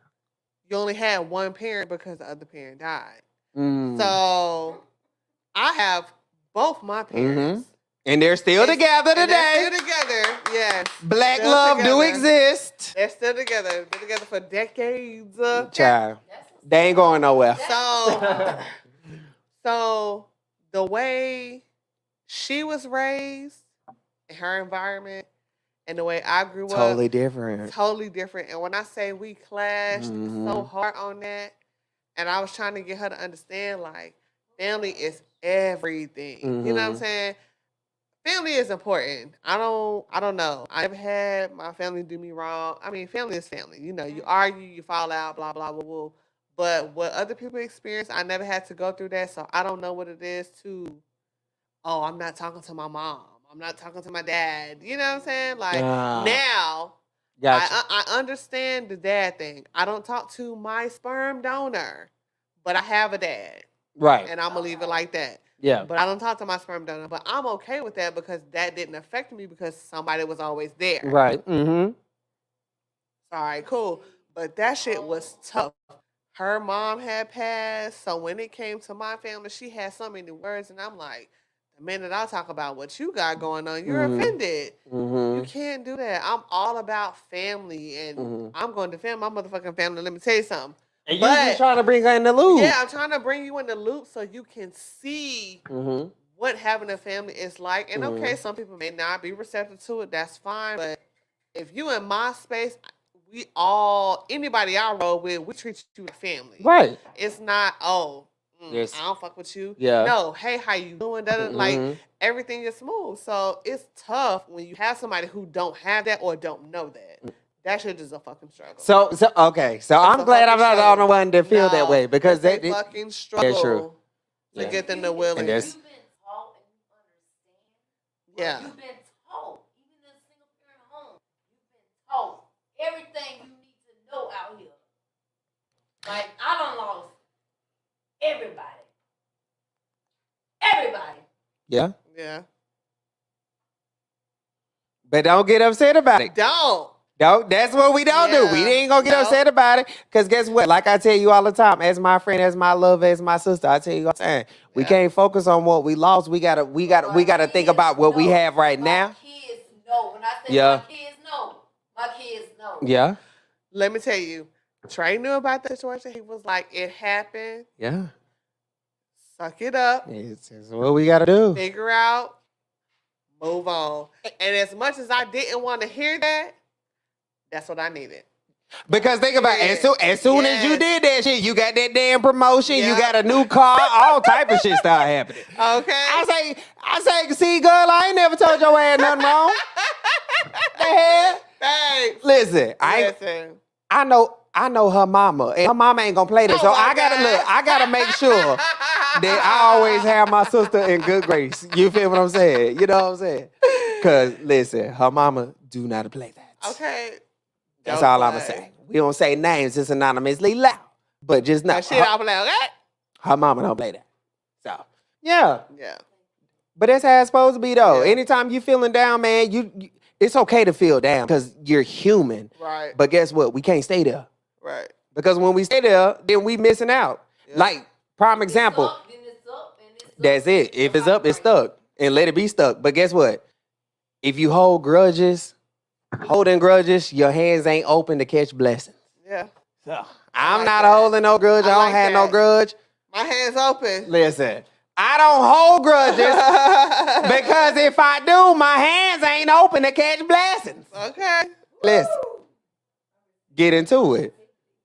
Speaker 2: you only had one parent because the other parent died.
Speaker 1: Mm.
Speaker 2: So I have both my parents.
Speaker 1: And they're still together
Speaker 2: And they're
Speaker 1: today.
Speaker 2: still together. Yes.
Speaker 1: Black
Speaker 2: Still
Speaker 1: love do
Speaker 2: together.
Speaker 1: exist.
Speaker 2: They're still together. Been together for decades.
Speaker 1: Child, they ain't going nowhere.
Speaker 2: So the way she was raised in her environment and the way I grew
Speaker 1: Totally
Speaker 2: up,
Speaker 1: different.
Speaker 2: totally different. And when I say we clashed so
Speaker 1: Mhm.
Speaker 2: hard on that, and I was trying to get her to understand, like, family is everything. You know what I'm
Speaker 1: Mhm.
Speaker 2: saying? Family is important. I don't know. I've had my family do me wrong. I mean, family is family. You know, you argue, you fall out, blah, blah, blah, blah. But what other people experience, I never had to go through that. So I don't know what it is to, oh, I'm not talking to my mom. I'm not talking to my dad. You know what I'm saying? Like now
Speaker 1: Gotcha.
Speaker 2: I understand the dad thing. I don't talk to my sperm donor, but I have a dad.
Speaker 1: Right.
Speaker 2: And I'm going to leave it like that.
Speaker 1: Yeah.
Speaker 2: But I don't talk to my sperm donor. But I'm okay with that because that didn't affect me because somebody was always there.
Speaker 1: Right. Mm-hmm.
Speaker 2: All right, cool. But that shit was tough. Her mom had passed. So when it came to my family, she had so many words. And I'm like, the minute I talk about what you got going on, you're offended. You can't do that. I'm all about family. And I'm going to defend my motherfucking family. Let me tell you something.
Speaker 1: And you just trying to bring her in the loop.
Speaker 2: Yeah, I'm trying to bring you in the loop so you can see what having a family is like. And okay, some people may not be receptive to it. That's fine. But if you in my space, anybody I roll with, we treat you like family.
Speaker 1: Right.
Speaker 2: It's not,
Speaker 1: Yes.
Speaker 2: I don't fuck with you.
Speaker 1: Yeah.
Speaker 2: No, hey, how you doing? Like, everything is smooth. So it's tough when you have somebody who don't have that or don't know that. That shit is a fucking struggle.
Speaker 1: So okay. So I'm glad I'm not the only one that feel that way because
Speaker 2: it's
Speaker 1: they
Speaker 2: a fucking struggle.
Speaker 1: That's true.
Speaker 2: To
Speaker 1: Yeah.
Speaker 2: get them to willing.
Speaker 1: And there's-
Speaker 3: You've been taught and you understand.
Speaker 2: Yeah.
Speaker 3: You've been taught, even in a single parent home, you've been taught everything you need to know out here. Like, I done lost everybody. Everybody.
Speaker 1: Yeah.
Speaker 2: Yeah.
Speaker 1: But don't get upset about it.
Speaker 2: Don't.
Speaker 1: Don't. That's what we don't do. We
Speaker 2: Yeah.
Speaker 1: ain't gonna get
Speaker 2: Nope.
Speaker 1: upset about it. Cause guess what? Like I tell you all the time, as my friend, as my love, as my sister, I tell you all the time, we
Speaker 2: Yeah.
Speaker 1: can't focus on what we lost. We gotta think about what we have right now.
Speaker 3: My kids know. When I say
Speaker 1: Yeah.
Speaker 3: my kids know, my kids know.
Speaker 1: Yeah.
Speaker 2: Let me tell you, Trey knew about the situation. He was like, it happened.
Speaker 1: Yeah.
Speaker 2: Suck it up.
Speaker 1: It's what we gotta do.
Speaker 2: Figure out. Move on. And as much as I didn't want to hear that, that's what I needed.
Speaker 1: Because think about it, as soon as you
Speaker 2: Yes.
Speaker 1: did that shit, you got that damn promotion, you
Speaker 2: Yeah.
Speaker 1: got a new car, all type of shit start happening.
Speaker 2: Okay.
Speaker 1: I say, see, girl, I ain't never told your ass nothing wrong. The hell?
Speaker 2: Thanks.
Speaker 1: Listen,
Speaker 2: Listen.
Speaker 1: I know her mama, and her mama ain't gonna play this.
Speaker 2: Oh
Speaker 1: So
Speaker 2: my
Speaker 1: I gotta
Speaker 2: God.
Speaker 1: I gotta make sure that I always have my sister in good grace. You feel what I'm saying? You know what I'm saying? Cause listen, her mama do not play that.
Speaker 2: Okay.
Speaker 1: That's
Speaker 2: Don't
Speaker 1: all I'ma
Speaker 2: play.
Speaker 1: say. We don't say names, it's anonymously loud. But just know
Speaker 2: That shit,
Speaker 1: her,
Speaker 2: I'll be like, okay.
Speaker 1: her mama don't play that. So yeah.
Speaker 2: Yeah.
Speaker 1: But that's how it's supposed to be though.
Speaker 2: Yeah.
Speaker 1: Anytime you feeling down, man, you it's okay to feel down because you're human.
Speaker 2: Right.
Speaker 1: But guess what? We can't stay there.
Speaker 2: Right.
Speaker 1: Because when we stay there, then we missing out.
Speaker 2: Yeah.
Speaker 1: Like, prime example,
Speaker 3: It's up, then it's up, and it's up.
Speaker 1: that's it. If it's up, it's stuck. And let it be stuck. But guess what? If you hold grudges, holding grudges, your hands ain't open to catch blessings.
Speaker 2: Yeah.
Speaker 1: So I'm
Speaker 2: like
Speaker 1: not
Speaker 2: that.
Speaker 1: holding no grudge. I
Speaker 2: I
Speaker 1: don't
Speaker 2: like
Speaker 1: have no
Speaker 2: that.
Speaker 1: grudge.
Speaker 2: My hand's open.
Speaker 1: Listen, I don't hold grudges because if I do, my hands ain't open to catch blessings.
Speaker 2: Okay.
Speaker 1: Listen, get into it.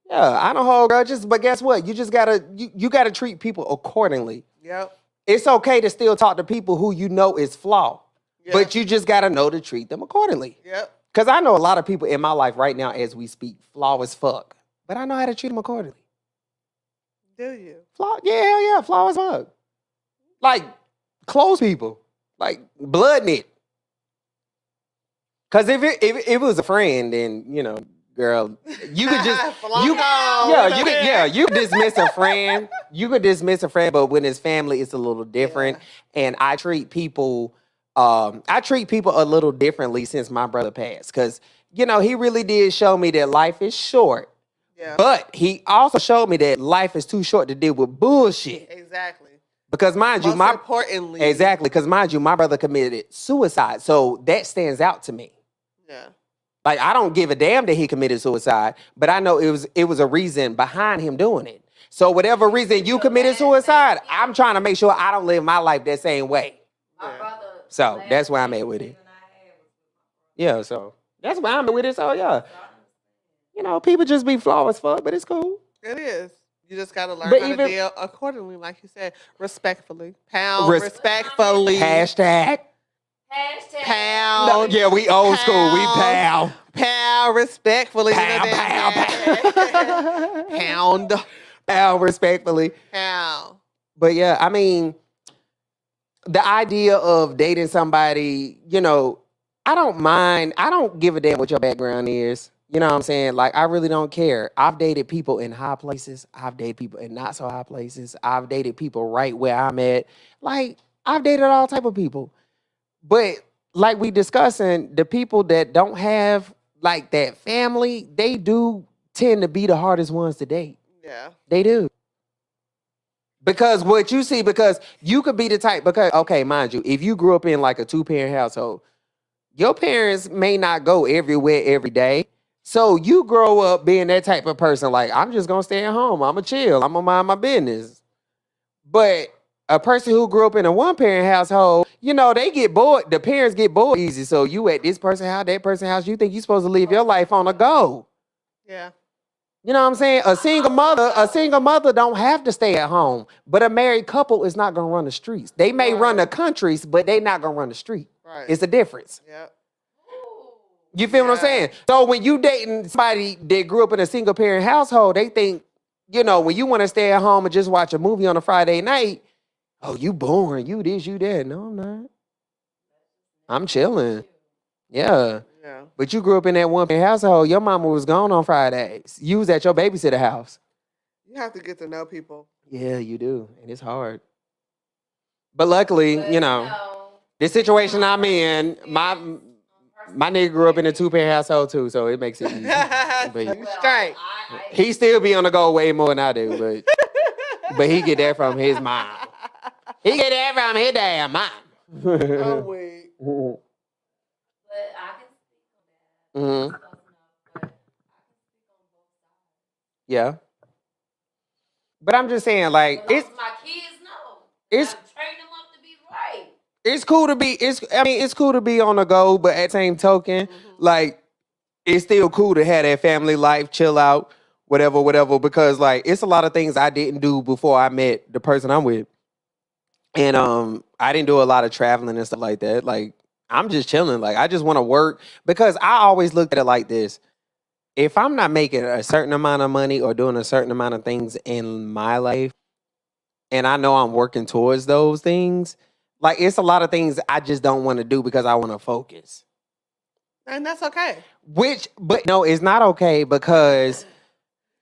Speaker 1: Yeah, I don't hold grudges, but guess what? You just gotta you gotta treat people accordingly.
Speaker 2: Yep.
Speaker 1: It's okay to still talk to people who you know is flawed,
Speaker 2: Yep.
Speaker 1: but you just gotta know to treat them accordingly.
Speaker 2: Yep.
Speaker 1: Because I know a lot of people in my life right now as we speak, flaw as fuck, but I know how to treat them accordingly.
Speaker 2: Do you?
Speaker 1: Flaw, yeah, hell yeah, flaw as fuck. Like close people, like blood knit. Because if it was a friend, then you know, girl, you could just you could dismiss a friend. You could dismiss a friend, but when it's family, it's a little different. And I treat people a little differently since my brother passed. Because you know, he really did show me that life is short.
Speaker 2: Yeah.
Speaker 1: But he also showed me that life is too short to deal with bullshit.
Speaker 2: Exactly.
Speaker 1: Because mind you,
Speaker 2: Most importantly.
Speaker 1: exactly. Because mind you, my brother committed suicide, so that stands out to me.
Speaker 2: Yeah.
Speaker 1: Like I don't give a damn that he committed suicide, but I know it was a reason behind him doing it. So whatever reason you committed suicide, I'm trying to make sure I don't live my life that same way.
Speaker 3: My
Speaker 2: Yeah.
Speaker 3: brother.
Speaker 1: So that's where I'm at with it. Yeah, so that's where I'm at with it. So yeah, you know, people just be flawed as fuck, but it's cool.
Speaker 2: It is. You just gotta learn
Speaker 1: But
Speaker 2: how
Speaker 1: even-
Speaker 2: to deal accordingly, like you said, respectfully. Pound
Speaker 1: Res-
Speaker 2: respectfully.
Speaker 1: Hashtag.
Speaker 3: Hashtag.
Speaker 2: Pound.
Speaker 1: No, yeah, we old school. We
Speaker 2: Pound.
Speaker 1: pound.
Speaker 2: Pound respectfully.
Speaker 1: Pound, pound,
Speaker 2: Pound.
Speaker 1: Pound respectfully.
Speaker 2: Pound.
Speaker 1: But yeah, I mean, the idea of dating somebody, you know, I don't mind. I don't give a damn what your background is. You know what I'm saying? Like, I really don't care. I've dated people in high places. I've dated people in not so high places. I've dated people right where I'm at. Like, I've dated all type of people. But like we discussing, the people that don't have like that family, they do tend to be the hardest ones to date.
Speaker 2: Yeah.
Speaker 1: They do. Because what you see, because you could be the type, because, okay, mind you, if you grew up in like a 2-parent household, your parents may not go everywhere every day. So you grow up being that type of person, like, I'm just gonna stay at home, I'm gonna chill, I'm gonna mind my business. But a person who grew up in a 1-parent household, you know, they get bored, the parents get bored easy. So you at this person's house, that person's house, you think you're supposed to live your life on the go.
Speaker 2: Yeah.
Speaker 1: You know what I'm saying? A single mother don't have to stay at home, but a married couple is not gonna run the streets. They may run the countries, but they not gonna run the street.
Speaker 2: Right.
Speaker 1: It's a difference.
Speaker 2: Yep.
Speaker 1: You feel what I'm
Speaker 2: Yeah.
Speaker 1: saying? So when you dating somebody that grew up in a single parent household, they think, you know, when you want to stay at home and just watch a movie on a Friday night, oh, you boring, you this, you that. No, I'm not. I'm chilling. Yeah.
Speaker 2: Yeah.
Speaker 1: But you grew up in that 1-parent household, your mama was gone on Fridays. You was at your babysitter house.
Speaker 2: You have to get to know people.
Speaker 1: Yeah, you do, and it's hard. But luckily,
Speaker 3: But,
Speaker 1: you know, the situation I'm in, my nigga grew up in a 2-parent household too, so it makes it easy. But
Speaker 2: You straight.
Speaker 1: he still be on the go way more than I do, but he get that from his mom. He get that from his damn mom.
Speaker 2: Oh, wait.
Speaker 3: But I can speak on that.
Speaker 1: Mhm.
Speaker 3: Close enough, but I can speak on both sides.
Speaker 1: Yeah. But I'm just saying, like,
Speaker 3: But
Speaker 1: it's
Speaker 3: my kids know.
Speaker 1: it's
Speaker 3: I train them up to be right.
Speaker 1: it's cool to be it's cool to be on the go, but at the same token, like, it's still cool to have that family life, chill out, whatever, because like it's a lot of things I didn't do before I met the person I'm with. And I didn't do a lot of traveling and stuff like that. Like, I'm just chilling. Like, I just want to work because I always looked at it like this. If I'm not making a certain amount of money or doing a certain amount of things in my life, and I know I'm working towards those things, like, it's a lot of things I just don't want to do because I want to focus.
Speaker 2: And that's okay.
Speaker 1: But no, it's not okay because
Speaker 2: It's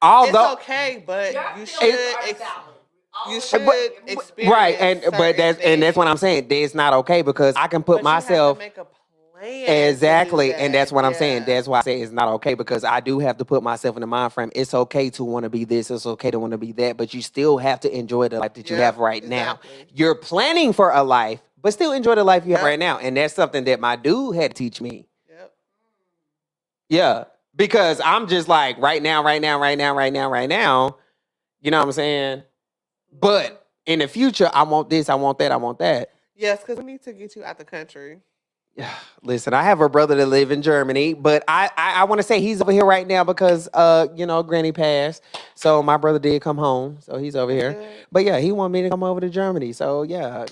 Speaker 1: although
Speaker 2: okay, but
Speaker 3: Your
Speaker 2: you
Speaker 3: feelings
Speaker 2: should
Speaker 3: are
Speaker 2: you
Speaker 3: valid.
Speaker 2: should experience
Speaker 1: right, and
Speaker 2: certain
Speaker 1: that's
Speaker 2: things.
Speaker 1: what I'm saying. It's not okay because I can put
Speaker 2: But you have to
Speaker 1: myself
Speaker 2: make a plan to do
Speaker 1: exactly, and that's
Speaker 2: that.
Speaker 1: what I'm saying.
Speaker 2: Yeah.
Speaker 1: That's why I say it's not okay because I do have to put myself in the mind frame. It's okay to want to be this. It's okay to want to be that, but you still have to enjoy the life that you
Speaker 2: Yep,
Speaker 1: have right now.
Speaker 2: exactly.
Speaker 1: You're planning for a life, but still enjoy the life you have
Speaker 2: Yep.
Speaker 1: right now, and that's something that my dude had to teach me.
Speaker 2: Yep.
Speaker 1: Yeah, because I'm just like right now. You know what I'm saying? But in the future, I want this, I want that, I want that.
Speaker 2: Yes, because we need to get you out the country.
Speaker 1: Listen, I have a brother that live in Germany, but I want to say he's over here right now because Granny passed. So my brother did come home, so he's over here.
Speaker 2: Good.
Speaker 1: But yeah, he wanted me to come over to Germany. So yeah,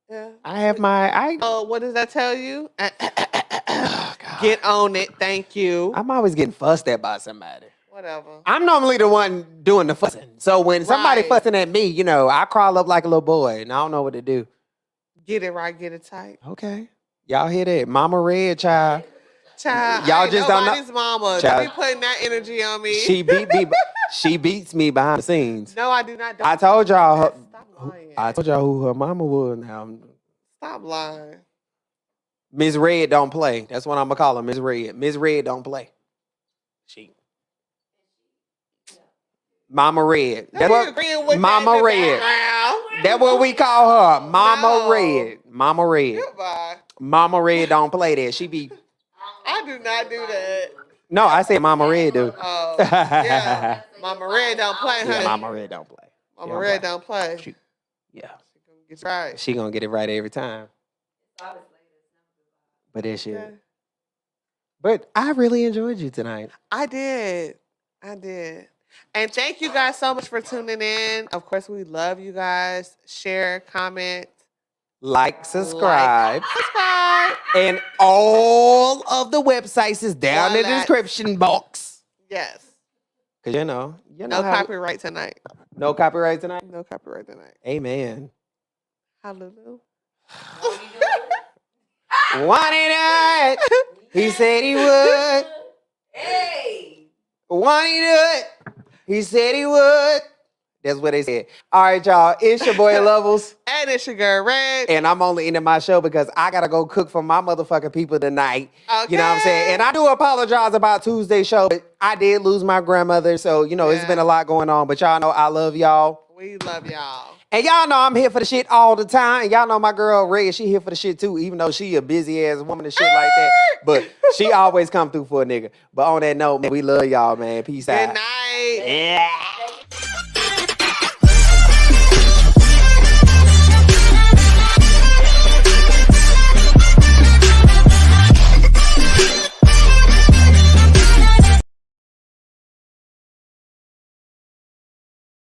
Speaker 2: Yeah.
Speaker 1: I have my
Speaker 2: Oh, what does that tell you?
Speaker 1: Oh, God.
Speaker 2: Get on it. Thank you.
Speaker 1: I'm always getting fussed at by somebody.
Speaker 2: Whatever.
Speaker 1: I'm normally the one doing the fussing. So when somebody
Speaker 2: Right.
Speaker 1: fussing at me, I crawl up like a little boy and I don't know what to do.
Speaker 2: Get it right, get it tight.
Speaker 1: Okay. Y'all hear that? Mama Red, child.
Speaker 2: Child,
Speaker 1: Y'all
Speaker 2: I ain't
Speaker 1: just don't know-
Speaker 2: nobody's mama.
Speaker 1: Child.
Speaker 2: Don't be putting that energy on me.
Speaker 1: She beats me behind the scenes.
Speaker 2: No, I do not.
Speaker 1: I told y'all
Speaker 2: Stop
Speaker 1: who,
Speaker 2: lying.
Speaker 1: I told y'all who her mama was now.
Speaker 2: Stop lying.
Speaker 1: Miss Red don't play. That's what I'm gonna call her, Miss Red. Miss Red don't play. She Mama Red. That's
Speaker 2: Don't be
Speaker 1: what
Speaker 2: agreeing with
Speaker 1: Mama
Speaker 2: that in the
Speaker 1: Red.
Speaker 2: background.
Speaker 1: That's what we call her. Mama
Speaker 2: No.
Speaker 1: Red. Mama Red.
Speaker 2: Goodbye.
Speaker 1: Mama Red don't play that. She be
Speaker 2: I do not do that.
Speaker 1: No, I said Mama Red do.
Speaker 2: Oh, yeah. Mama Red don't play, honey.
Speaker 1: Yeah, Mama Red don't play.
Speaker 2: Mama
Speaker 1: don't
Speaker 2: Red
Speaker 1: play.
Speaker 2: don't play.
Speaker 1: She- Yeah.
Speaker 2: Get right.
Speaker 1: She gonna get it right every time. But that shit.
Speaker 2: Okay.
Speaker 1: But I really enjoyed you tonight.
Speaker 2: I did. And thank you guys so much for tuning in. Of course, we love you guys. Share, comment,
Speaker 1: Like, subscribe.
Speaker 2: subscribe.
Speaker 1: And all of the websites is down in the
Speaker 2: Voila.
Speaker 1: description box.
Speaker 2: Yes.
Speaker 1: Cause you know
Speaker 2: No
Speaker 1: how-
Speaker 2: copyright tonight.
Speaker 1: no copyright tonight.
Speaker 2: No copyright tonight.
Speaker 1: Amen.
Speaker 2: Hallelujah.
Speaker 1: Want it? He said he would.
Speaker 3: Hey.
Speaker 1: Want it? He said he would. That's what they said. All right, y'all. It's your boy Levels.
Speaker 2: And it's your girl Red.
Speaker 1: And I'm only ending my show because I gotta go cook for my motherfucking people tonight. You know what I'm saying?
Speaker 2: Okay.
Speaker 1: And I do apologize about Tuesday's show, but I did lose my grandmother, so it's
Speaker 2: Yeah.
Speaker 1: been a lot going on. But y'all know I love y'all.
Speaker 2: We love y'all.
Speaker 1: And y'all know I'm here for the shit all the time. And y'all know my girl Red, she here for the shit too, even though she a busy ass woman and shit like that. But she always come through for a nigga. But on that note, man, we love y'all, man. Peace
Speaker 2: Good
Speaker 1: out.
Speaker 2: night.
Speaker 1: Yeah.